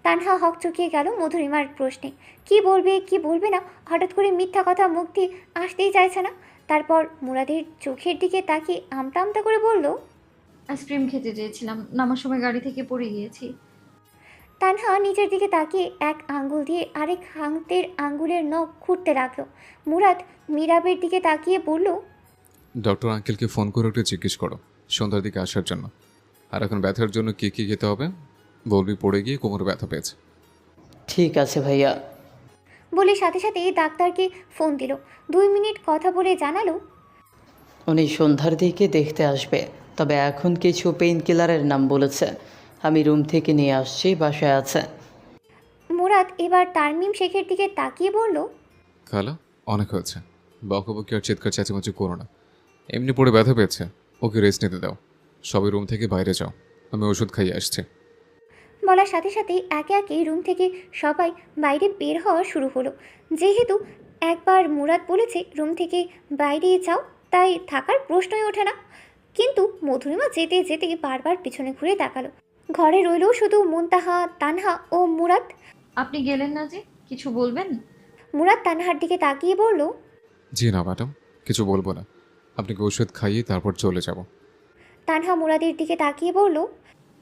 তানহা হকচকিয়ে গেল মধুরিমার প্রশ্নে। কি বলবে কি বলবে না, হঠাৎ করে মিথ্যা কথা মুখ দিয়ে আসতেই চাইছে না। তারপর মুরাদের চোখের দিকে তাকিয়ে আমতা আমতা করে বলল, আইসক্রিম খেতে চেয়েছিলাম, নামার সময় গাড়ি থেকে পড়ে গিয়েছি। তানহা নিজের দিকে তাকিয়ে এক আঙ্গুল দিয়ে আরেক হাতের আঙ্গুলের নখ খুঁড়তে লাগলো। মুরাদ মীরাবের দিকে তাকিয়ে বলল, ডক্টর আঙ্কেলকে ফোন করে একটু জিজ্ঞেস করো সন্ধ্যার দিকে আসার জন্য। আর এখন ব্যথার জন্য কী কী খেতে হবে বলবি, পড়ে গিয়ে কোমরে ব্যথা পেয়েছে। ঠিক আছে ভাইয়া। বলে সাথে সাথে ডাক্তারকে ফোন দিল। 2 মিনিট কথা বলে জানালো, উনি সন্ধ্যার দিকে দেখতে আসবে, তবে এখন কিছু পেইন কিলারের নাম বলেছে, আমি রুম থেকে নিয়ে আসছি, বাসায় আছে। মুরাদ এবার তারমিম শেখের দিকে তাকিয়ে বলল, খালা, অনেক হয়েছে, বকবকি আর চিৎকার চেঁচামেচি করো না। এমনি পড়ে ব্যথা পেয়েছে, ওকে রেস্ট নিতে দাও। সবাই রুম থেকে বাইরে যাও, আমি ওষুধ খাইয়ে আসছি। বলার সাথে সাথে একে একে রুম থেকে সবাই বাইরে বের হওয়া শুরু হলো। যেহেতু একবার মুরাদ বলেছে রুম থেকে বাইরে যাও, তাই থাকার প্রশ্নই ওঠে না। কিন্তু মধুরিমা যেতে যেতে বারবার পিছনে ঘুরে তাকালো। ঘরে রইল শুধু মুনতাহা, তানহা ও মুরাদ। আপনি গেলেন না যে, কিছু বলবেন? মুরাদ তানহার দিকে তাকিয়ে বলল, জি না ম্যাডাম, কিছু বলবো না, আপনাকে ওষুধ খাইয়ে তারপর চলে যাব। তানহা মুরাদের দিকে তাকিয়ে বলল,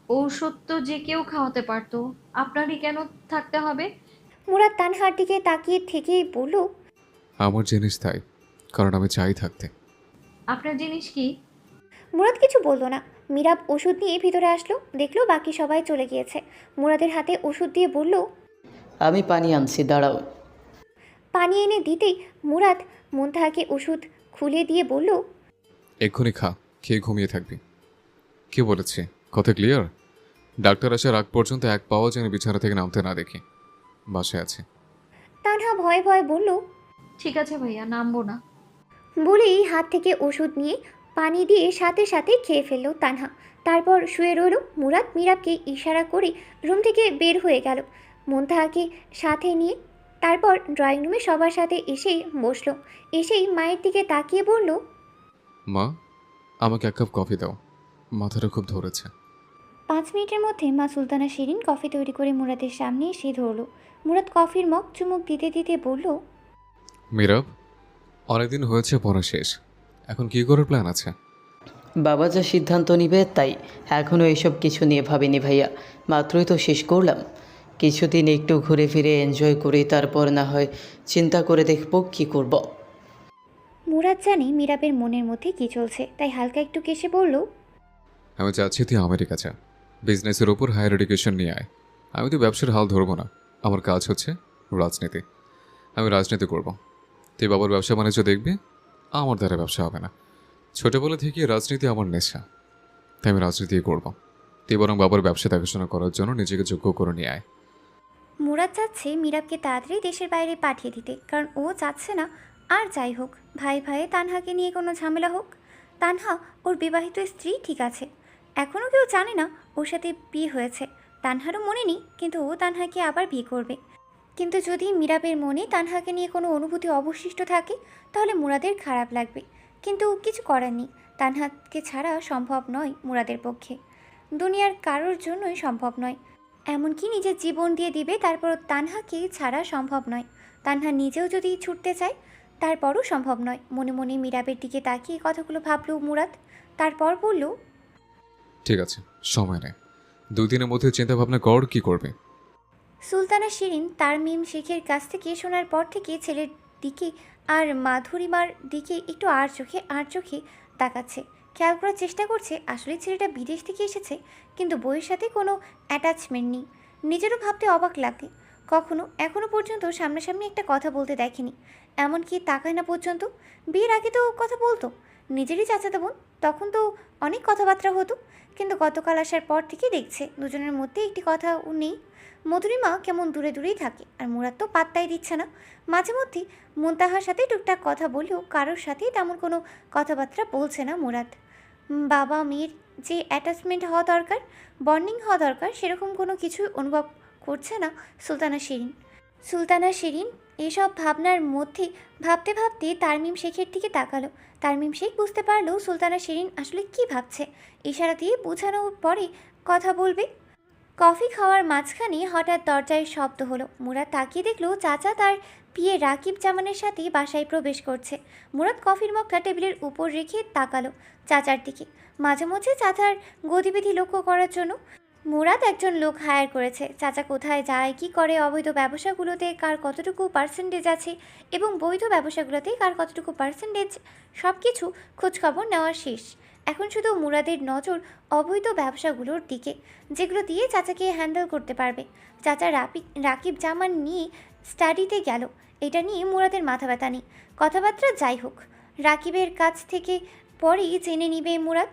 ঔষধ তো যে কেউ খাওয়াতে পারতো, আপনারই কেন থাকতে হবে? মুরাদ তানহার দিকে তাকিয়ে থেকে বলল, আমার জিনিস তাই, কারণ আমি চাই থাকতে। আপনার জিনিস কি? মুরাদ কিছু বলল না। মীরাব ওষুধ নিয়ে ভিতরে আসলো, দেখলো বাকি সবাই চলে গিয়েছে। মুরাদের হাতে ওষুধ দিয়ে বলল, আমি পানি আনছি, দাঁড়াও। পানি এনে দিতেই মুরাদ মুনতাহাকে ওষুধ খুলে দিয়ে বলল, এক্ষুনি খা, খেয়ে ঘুমিয়ে থাকবি। কি বলেছি কথা ক্লিয়ার? ডাক্তার আসার আগ পর্যন্ত এক পাওয়া যেন বিছানা থেকে নামতে না দেখি। বাসায় আছে। তানহা ভয়ে ভয়ে বলল, ঠিক আছে ভাইয়া, নামবো না। বলেই হাত থেকে ওষুধ নিয়ে পানি দিয়ে সাথে সাথে খেয়ে ফেললো তানহা। তারপর শুয়ে রইল। মুরাদ মিরাবকে ইশারা করে রুম থেকে বের হয়ে গেল মুনতাহাকে সাথে নিয়ে। তারপর ড্রয়িং রুমে সবার সাথে এসেই বসলো। এসেই মায়ের দিকে তাকিয়ে বলল, মা, আমাকে এক কাপ কফি দাও, মাথাটা খুব ধরেছে। 5 মিনিটের মধ্যে মা সুলতানা শিরিন কফি তৈরি করে মুরাদের সামনে এসে ধরল। মুরাদ কফির মগ চুমুক দিতে দিতে বলল, মিরাব, অনেকদিন হয়েছে পড়া শেষ, এখন কি করার প্ল্যান আছে? বাবা যা সিদ্ধান্ত নিবে তাই। এখনও এসব কিছু নিয়ে ভাবিনি ভাইয়া, মাত্রই তো শেষ করলাম। কিছুদিন একটু ঘুরে ফিরে এনজয় করি, তারপর না হয় চিন্তা করে দেখব কি করব। মুরাদ জানে মিরাবের মনের মধ্যে কী চলছে, তাই হালকা একটু কেসে বলল, আমি চাচ্ছি তুই আমেরিকা যা, বিজনেসের ওপর হায়ার এডুকেশন নিয়ে আয়। আমি তো ব্যবসার হাল ধরবো না, আমার কাজ হচ্ছে রাজনীতি। আমি রাজনীতি করব, তুই বাবার ব্যবসা বাণিজ্য দেখবি, আমার দ্বারা ব্যবসা হবে না। ছোটোবেলা থেকে রাজনীতি আমার নেশা, তাই আমি রাজনীতি করব। তুই বরং বাবার ব্যবসা দেখাশোনা করার জন্য নিজেকে যোগ্য করে নিয়ে আয়। মুরাদ চাচ্ছে মিরাবকে তাড়াতাড়ি দেশের বাইরে পাঠিয়ে দিতে, কারণ ও চাচ্ছে না আর যাই হোক ভাই ভাইয়ে তানহাকে নিয়ে কোনো ঝামেলা হোক। তানহা ওর বিবাহিত স্ত্রী ঠিক আছে, এখনও কেউ জানে না ওর সাথে বিয়ে হয়েছে। তানহারও মনে নেই, কিন্তু ও তানহাকে আবার বিয়ে করবে। কিন্তু যদি মিরাবের মনে তানহাকে নিয়ে কোনো অনুভূতি অবশিষ্ট থাকে তাহলে মুরাদের খারাপ লাগবে। কিন্তু কিছু করার নেই, তানহাকে ছাড়া সম্ভব নয় মুরাদের পক্ষে, দুনিয়ার কারোর জন্যই সম্ভব নয়। এমনকি নিজের জীবন দিয়ে দিবে, তারপরও তানহাকে ছাড়া সম্ভব নয়। তানহা নিজেও যদি ছুটতে চায় তারপরও সম্ভব নয়। মনে মনে মিরাবের দিকে তাকিয়ে কথাগুলো ভাবল মুরাদ। তারপর বলল, ঠিক আছে, সময় নেই, 2 দিনের মধ্যে চিন্তা ভাবনা কর কি করবে। সুলতানা শিরিন তারমিম শেখের কাছ থেকে শোনার পর থেকে ছেলের দিকে আর মাধুরিমার দিকে একটু আর চোখে তাকাচ্ছে। খেয়াল করার চেষ্টা করছে আসলে ছেলেটা বিদেশ থেকে এসেছে, কিন্তু বইয়ের সাথে কোনো অ্যাটাচমেন্ট নেই। নিজেরও ভাবতে অবাক লাগে, এখনও পর্যন্ত সামনাসামনি একটা কথা বলতে দেখেনি, এমনকি তাকায় না পর্যন্ত। বিয়ের আগে তো কথা বলতো, নিজেরই চাচাতো বোন, তখন তো অনেক কথাবার্তা হতো। কিন্তু গতকাল আসার পর থেকে দেখছে দুজনের মধ্যে একটি কথাও নেই। মধুরিমা কেমন দূরে দূরেই থাকে, আর মুরাদ তো পাত্তাই দিচ্ছে না। মাঝে মধ্যে মুনতাহার সাথে টুকটাক কথা বললেও কারোর সাথেই তেমন কোনো কথাবার্তা বলছে না মুরাদ। বাবা মেয়ের যে অ্যাটাচমেন্ট হওয়া দরকার, বন্ডিং হওয়া দরকার, সেরকম কোনো কিছুই অনুভব করছে না সুলতানা শিরিন এসব ভাবনার মধ্যে ভাবতে ভাবতে তারমিম শেখের দিকে তাকালো। তারমিম শেখ বুঝতে পারলো সুলতানা শিরিন আসলে কি ভাবছে। ইশারা দিয়ে বোঝানোর পরে কথা বলবে। কফি খাওয়ার মাঝখানে হঠাৎ দরজায় শব্দ হলো। মুরাদ তাকিয়ে দেখলো চাচা তার পিয়ে রাকিব জামানের সাথে বাসায় প্রবেশ করছে। মুরাদ কফির মগটা টেবিলের উপর রেখে তাকালো চাচার দিকে। মাঝে মধ্যে চাচার গতিবিধি লক্ষ্য করার জন্য মুরাদ একজন লোক হায়ার করেছে। চাচা কোথায় যায়, কি করে, অবৈধ ব্যবসাগুলোতে কার কতটুকু পার্সেন্টেজ আছে এবং বৈধ ব্যবসাগুলোতে কার কতটুকু পার্সেন্টেজ, সব কিছু খোঁজখবর নেওয়া শেষ। এখন শুধু মুরাদের নজর অবৈধ ব্যবসাগুলোর দিকে, যেগুলো দিয়ে চাচাকে হ্যান্ডেল করতে পারবে। চাচা রাকিব জামান নিয়ে স্টাডিতে গেল, এটা নিয়ে মুরাদের মাথা ব্যথা নেই। কথাবার্তা যাই হোক, রাকিবের কাছ থেকে পরেই জেনে নিবে মুরাদ,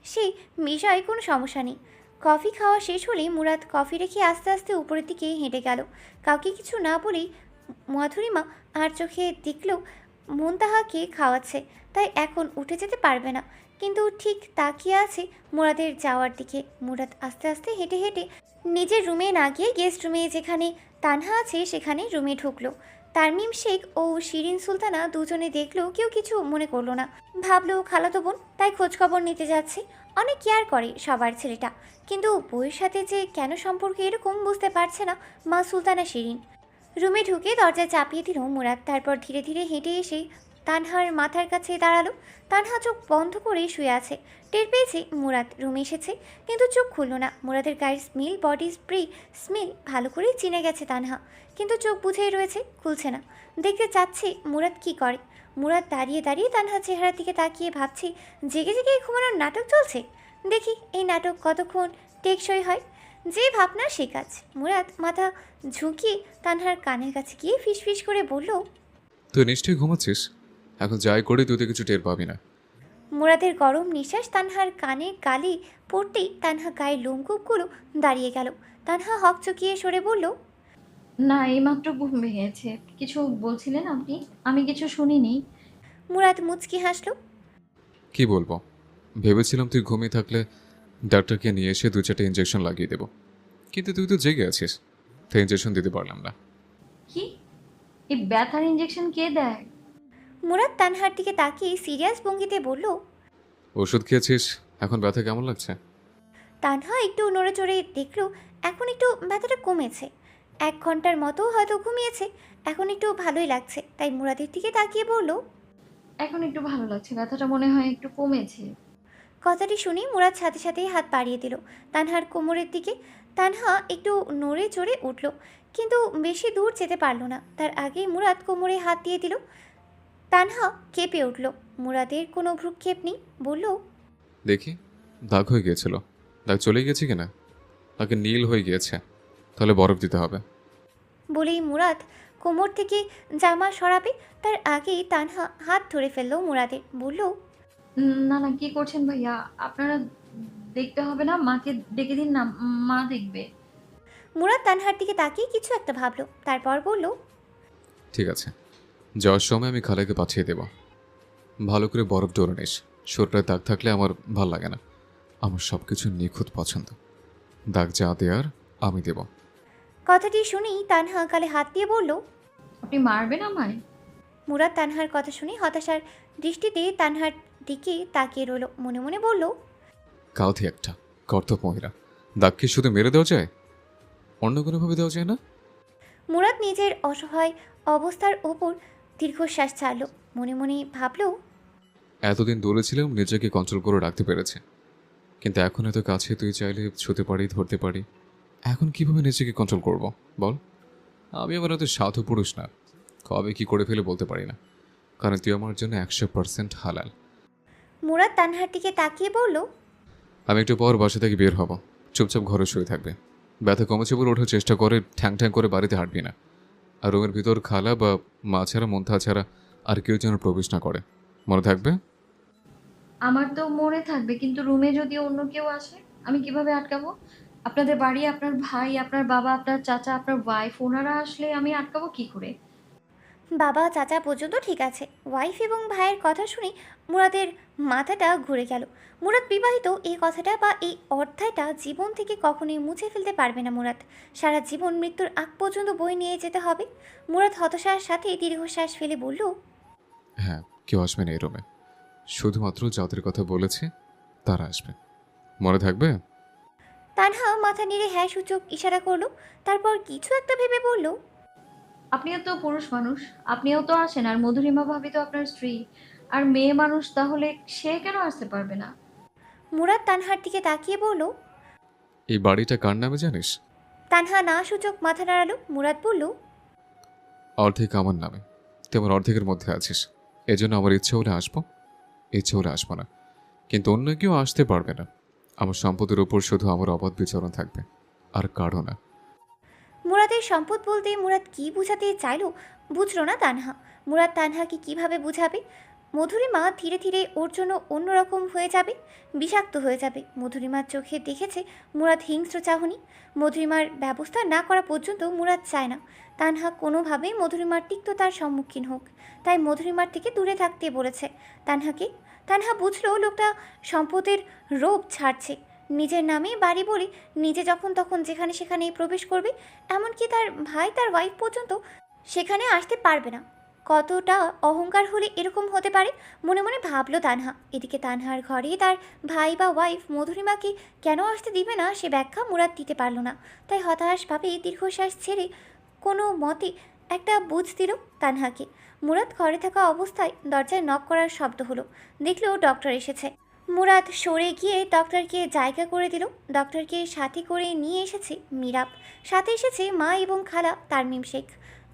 সেই বিষয়ে কোনো সমস্যা নেই। কফি খাওয়া শেষ হলেই মুরাদ কফি রেখে আস্তে আস্তে উপরের দিকে হেঁটে গেল। কাউকে কিছু না বলেই মাধুরিমা আর চোখে দেখলেও মুনতাহাকে খাওয়াচ্ছে, তাই এখন উঠে যেতে পারবে না। কিন্তু ঠিক তাকিয়ে আছে মুরাদের যাওয়ার দিকে। মুরাদ আস্তে আস্তে হেঁটে হেঁটে নিজের রুমে না গিয়ে গেস্ট রুমে, যেখানে তানহা আছে সেখানে রুমে ঢুকলো। তারমিম শেখ ও শিরিন সুলতানা দুজনে দেখলো কেউ কিছু মনে করলো না, ভাবলো খালাতো বোন, তাই খোঁজখবর নিতে যাচ্ছে। অনেক কেয়ার করে সবার ছেলেটা, কিন্তু বউয়ের সাথে যে কেন সম্পর্ক এরকম বুঝতে পারছে না মা সুলতানা শিরিন। রুমে ঢুকে দরজা চাপিয়ে দিল মুরাদ। তারপর ধীরে ধীরে হেঁটে এসে তানহার মাথার কাছে দাঁড়ালো। তানহা চোখ বন্ধ করে শুয়ে আছে। টের পেয়েছে মুরাদ রুমে এসেছে, কিন্তু চোখ খুলল না। মুরাদের গায়ের স্মেল, বডি স্প্রে স্মেল ভালো করে চিনে গেছে তানহা, কিন্তু চোখ বুঝেই রয়েছে, খুলছে না। দেখতে চাচ্ছে মুরাদ কি করে। মুরাদ দাঁড়িয়ে দাঁড়িয়ে তানহার চেহারার দিকে তাকিয়ে ভাবছে জেগে জেগে ঘুমানোর নাটক চলছে। দেখি এই নাটক কতক্ষণ টেকসই হয়। যে ভাবনা সে কাজ। মুরাদ মাথা ঝুঁকিয়ে তানহার কানের কাছে গিয়ে ফিসফিস করে বলল, তুই নিশ্চয়ই ঘুমাচ্ছিস, এখন যাই করি তুই তো কিছু টের পাবি না। মুরাদের গরম নিঃশ্বাস তানহার কানে গালে পড়তেই তানহা গায়ের লোমকূপগুলো দাঁড়িয়ে গেল। তানহা হকচকিয়ে সরে বলল, না, এইমাত্র ঘুম ভেঙেছে। কিছু বলছিলেন আপনি? আমি কিছু শুনিনি। মুরাদ মুচকি হাসল। কি বলবো, ভেবেছিলাম তুই ঘুমিয়ে থাকলে ডাক্তারকে নিয়ে এসে 2-4টা ইঞ্জেকশন লাগিয়ে দেবো, কিন্তু তুই তো জেগে আছিস, তাই ইঞ্জেকশন দিতে পারলাম না। কি? এই ব্যথার ইঞ্জেকশন কে দেয়? মুরাদ তানহার দিকে তাকিয়ে সিরিয়াস ভঙ্গিতে বলল। ওষুধ খেয়েছিস, এখন ব্যথা কেমন লাগছে? তানহা একটু নড়ে চড়ে দেখল এখন একটু ব্যথাটা কমেছে। 1 ঘন্টার মতো হয়তো ঘুমিয়েছে, এখন একটু ভালোই লাগছে। তাই মুরাদের দিকে তাকিয়ে বলল, এখন একটু ভালো লাগছে, ব্যথাটা মনে হয় একটু কমেছে। কথাটি শুনে মুরাদ সাথে সাথেই হাত বাড়িয়ে দিল তানহার কোমরের দিকে। তানহা একটু নড়ে চড়ে উঠল, কিন্তু বেশি দূর যেতে পারল না। তার আগেই মুরাদ কোমরে হাত দিয়ে দিল। তানহা কেঁপে উঠল। মুরাদের কোনো ভ্রুক্ষেপ নেই, বলল, দেখি, দাগ হয়ে গিয়েছিল, দাগ চলে গেছে কিনা? তাকে নীল হয়ে গিয়েছে, তাহলে বরফ দিতে হবে। বলেই মুরাদ কোমর থেকে জামা সরাবে, তার আগেই তানহা হাত ধরে ফেলল মুরাদের। বলল, না না, কি করছেন ভাইয়া? আপনারা দেখতে হবে না, মাকে ডেকে দিন না, মা দেখবে। মুরাদ তানহার দিকে তাকিয়ে কিছু একটা ভাবল, তারপর বলল, ঠিক আছে, যাওয়ার সময় আমি খালাকে পাঠিয়ে দেব, ভালো করে বরফ ডোরে নিস। শরীরে দাগ থাকলে আমার ভাল লাগে না, আমার সব কিছু নিখুঁত পছন্দ, দাগ যা দেয়ার আমি দেব। কথাটি শুনেই তানহা গালে হাত দিয়ে বলল, আপনি মারবেন আমায়? মুরাদ তানহার কথা শুনে হতাশার দৃষ্টিতে তানহার দিকে তাকিয়ে রইল। মনে মনে বলল, কাউথি একটা কর্তব্য মহিলা, দাগ কি শুধু মেরে দেওয়া যায়, অন্য কোনোভাবে দেওয়া যায় না? মুরাদ নিজের অসহায় অবস্থার ওপর দীর্ঘশ্বাস ছাড়ল। মনে মনে ভাবল, এতদিন দূরে ছিলাম, নিজেকে কন্ট্রোল করে রাখতে পেরেছে, কিন্তু এখন এত কাছে, তুই চাইলে ছুতে পারি, ধরতে পারি, এখন কিভাবে নিজেকে কন্ট্রোল করব বল? আমি আবার এত সাধু পুরুষ না, কবে কি করে ফেলে বলতে পারি না, কারণ তুই আমার জন্য 100% হালাল। মুরাদ তানহার দিকে তাকিয়ে বলল, আমি একটু পর বাসা থেকে বের হব, চুপচাপ ঘরে শুয়ে থাকবে, ব্যথা কমেছে বলে ওঠার চেষ্টা করে ঠ্যাং ঠ্যাং করে বাড়িতে হাঁটবি না, আর রুমের ভিতর খালা বা মা ছাড়া মন্থা ছাড়া আর কেউ যেন প্রবেশ না করে, মনে থাকবে? আমার তো মনে থাকবে, কিন্তু রুমে যদি অন্য কেউ আসে আমি কিভাবে আটকাবো? আপনাদের বাড়ি, আপনার ভাই, আপনার বাবা, আপনার চাচা, আপনার ওয়াইফ, ওনারা আসলে আমি আটকাবো কি করে? বাবা চাচা পর্যন্ত ঠিক আছে, ওয়াইফ এবং ভাইয়ের কথা শুনে মুরাদের মাথাটা ঘুরে গেল। মুরাদ বিবাহিত, এই কথাটা বা এই অধ্যায়টা জীবন থেকে কখনোই মুছে ফেলতে পারবে না মুরাদ। সারা জীবন মৃত্যুর আগ পর্যন্ত বই নিয়ে যেতে হবে। মুরাদ হতাশার সাথে দীর্ঘশ্বাস ফেলে বলল, হ্যাঁ, কেউ আসবে না এই রুমে, শুধুমাত্র যাদের কথা বলেছে তারা আসবে, মনে থাকবে? তানহা মাথা নেড়ে হ্যাঁ সূচক ইশারা করলো, তারপর কিছু একটা ভেবে বলল, আপনিও তো পুরুষ মানুষ, আপনিও তো আসেন, আর মধুরিমা ভাবি তো আপনার স্ত্রী, আর মেয়ে মানুষ, তাহলে সে কেন আসতে পারবে না? মুরাদ তানহার দিকে তাকিয়ে বলল। এই বাড়িটা কার নামে জানিস? তানহা না সূচক মাথা নাড়ালো। মুরাদ বলল, অর্ধেক আমার নামে, তেমন অর্ধেকের মধ্যে আছিস, এজন্য আমার ইচ্ছে হলে আসবো, ইচ্ছে হলে আসবো না, কিন্তু অন্য কেউ আসতে পারবে না। আমার সম্পদের উপর শুধু আমার অবাধ বিচরণ থাকবে, আর কারো না। মুরাদের সম্পদ বলতে মুরাদ কি বুঝাতে চাইলো বুঝলো না তানহা। মুরাদ তানহাকে কিভাবে বুঝাবে? মধুরিমা ধীরে ধীরে ওর জন্য অন্যরকম হয়ে যাবে, বিষাক্ত হয়ে যাবে। মধুরিমার চোখে দেখেছে মুরাদ হিংস্র চাহনি। মধুরিমার ব্যবস্থা না করা পর্যন্ত মুরাদ চায় না তানহা কোনোভাবেই মধুরিমার তিক্ততার সম্মুখীন হোক, তাই মধুরিমার থেকে দূরে থাকতে বলেছে তানহাকে। তানহা বুঝলো লোকটা সম্পদের রোপ ছাড়ছে, নিজের নামে বাড়ি বলে নিজে যখন তখন যেখানে সেখানেই প্রবেশ করবে, এমনকি তার ভাই তার ওয়াইফ পর্যন্ত সেখানে আসতে পারবে না। কতটা অহংকার হলে এরকম হতে পারে, মনে মনে ভাবলো তানহা। এদিকে তানহার ঘরে তার ভাই বা ওয়াইফ মধুরিমাকে কেন আসতে দিবে না সে ব্যাখ্যা মুরাদ দিতে পারল না, তাই হতাশভাবে দীর্ঘশ্বাস ছেড়ে কোনো মতে একটা বুঝ দিল তানহাকে। মুরাদ ঘরে থাকা অবস্থায় দরজায় নক করার শব্দ হলো, দেখলো ডক্টর এসেছে। মুরাদ সরে গিয়ে ডক্টরকে জায়গা করে দিল। ডক্টরকে সাথে করে নিয়ে এসেছে মিরাব, সাথে এসেছে মা এবং খালা তারমিম শেখ।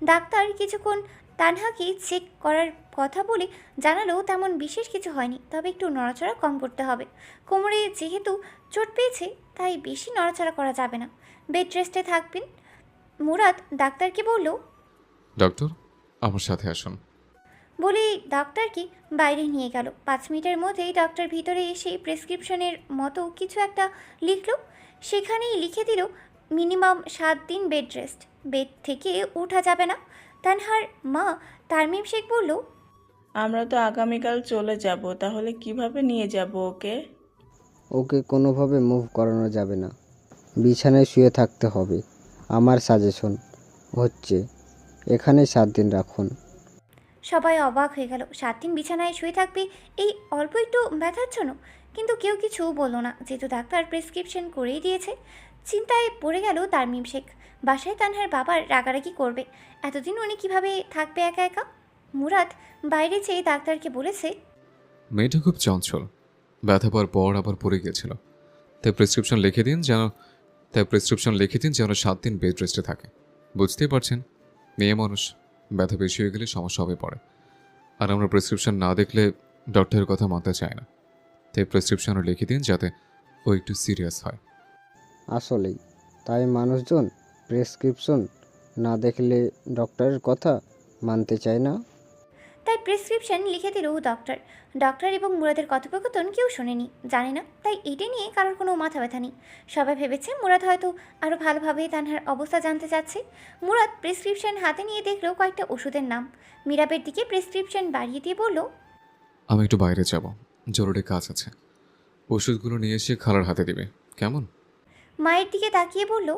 ডাক্তার কিছুক্ষণ তানহাকে চেক করার কথা বলে জানালেও তেমন বিশেষ কিছু হয়নি, তবে একটু নড়াচড়া কম করতে হবে। কোমরে যেহেতু চোট পেয়েছে তাই বেশি নড়াচড়া করা যাবে না, বেড রেস্টে থাকবেন। মুরাদ ডাক্তারকে বলল, ডক্টর আমার সাথে আসুন। বলেই ডাক্তারকে বাইরে নিয়ে গেল। 5 মিনিটের মধ্যেই ডক্টর ভিতরে এসে প্রেসক্রিপশনের মতো কিছু একটা লিখলো। সেখানেই লিখে দিল মিনিমাম 7 দিন বেড রেস্ট, বেড থেকে ওঠা যাবে না। তানহার মা তারমিম শেখ বলল, আমরা তো আগামীকাল চলে যাব, তাহলে কিভাবে নিয়ে যাব ওকে? ওকে কোনোভাবে মুভ করানো যাবে না, বিছানায় শুয়ে থাকতে হবে। আমার সাজেশন হচ্ছে এখানে 7 দিন রাখুন। সবাই অবাক হয়ে গেল। 7 দিন বিছানায় শুয়ে থাকবে এই অল্প একটু ব্যথার জন্য? কিন্তু কেউ কিছু বলল না, যেহেতু ডাক্তার প্রেসক্রিপশন করেই দিয়েছে। চিন্তায় পড়ে গেল তারমিম শেখ। বাসায় তানহার বাবার রাগারাগি করবে, এতদিন উনি কিভাবে থাকবে একা একা। মুরাদ বাইরে চেয়ে ডাক্তারকে বলেছে, মেয়েটা খুব চঞ্চল, ব্যথা পাওয়ার পর আবার পড়ে গিয়েছিল, তাই প্রেসক্রিপশন লিখে দিন যেন 7 দিন বেড রেস্টে থাকে। বুঝতেই পারছেন, মেয়ে মানুষ, ব্যথা বেশি হয়ে গেলে সমস্যা হবে পড়ে। আর আমরা প্রেসক্রিপশন না দেখলে ডক্টরের কথা মানতে চায় না, তাই প্রেসক্রিপশনও লিখে দিন যাতে ও একটু সিরিয়াস হয়। আসলেই তাই মানুষজন প্রেসক্রিপশন না দেখলে ডক্টরের কথা মানতে চায় না। তাই প্রেসক্রিপশন লিখে দিল ডক্টর। ডক্টর এবং মুরাদের কথোপকথন কেউ শোনেনি, জানে না, তাই এটা নিয়ে কারোর কোনো মাথা ব্যথা নেই। সবাই ভেবেছে মুরাদ হয়তো আরও ভালোভাবে তানহার অবস্থা জানতে চাচ্ছে। মুরাদ প্রেসক্রিপশন হাতে নিয়ে দেখলো কয়েকটা ওষুধের নাম। মিরাবের দিকে প্রেসক্রিপশন বাড়িয়ে দিয়ে বলল, আমি একটু বাইরে যাব, জরুরি কাজ আছে। ওষুধগুলো নিয়ে এসে খালার হাতে দিবে, কেমন? মায়ের দিকে তাকিয়ে বলল,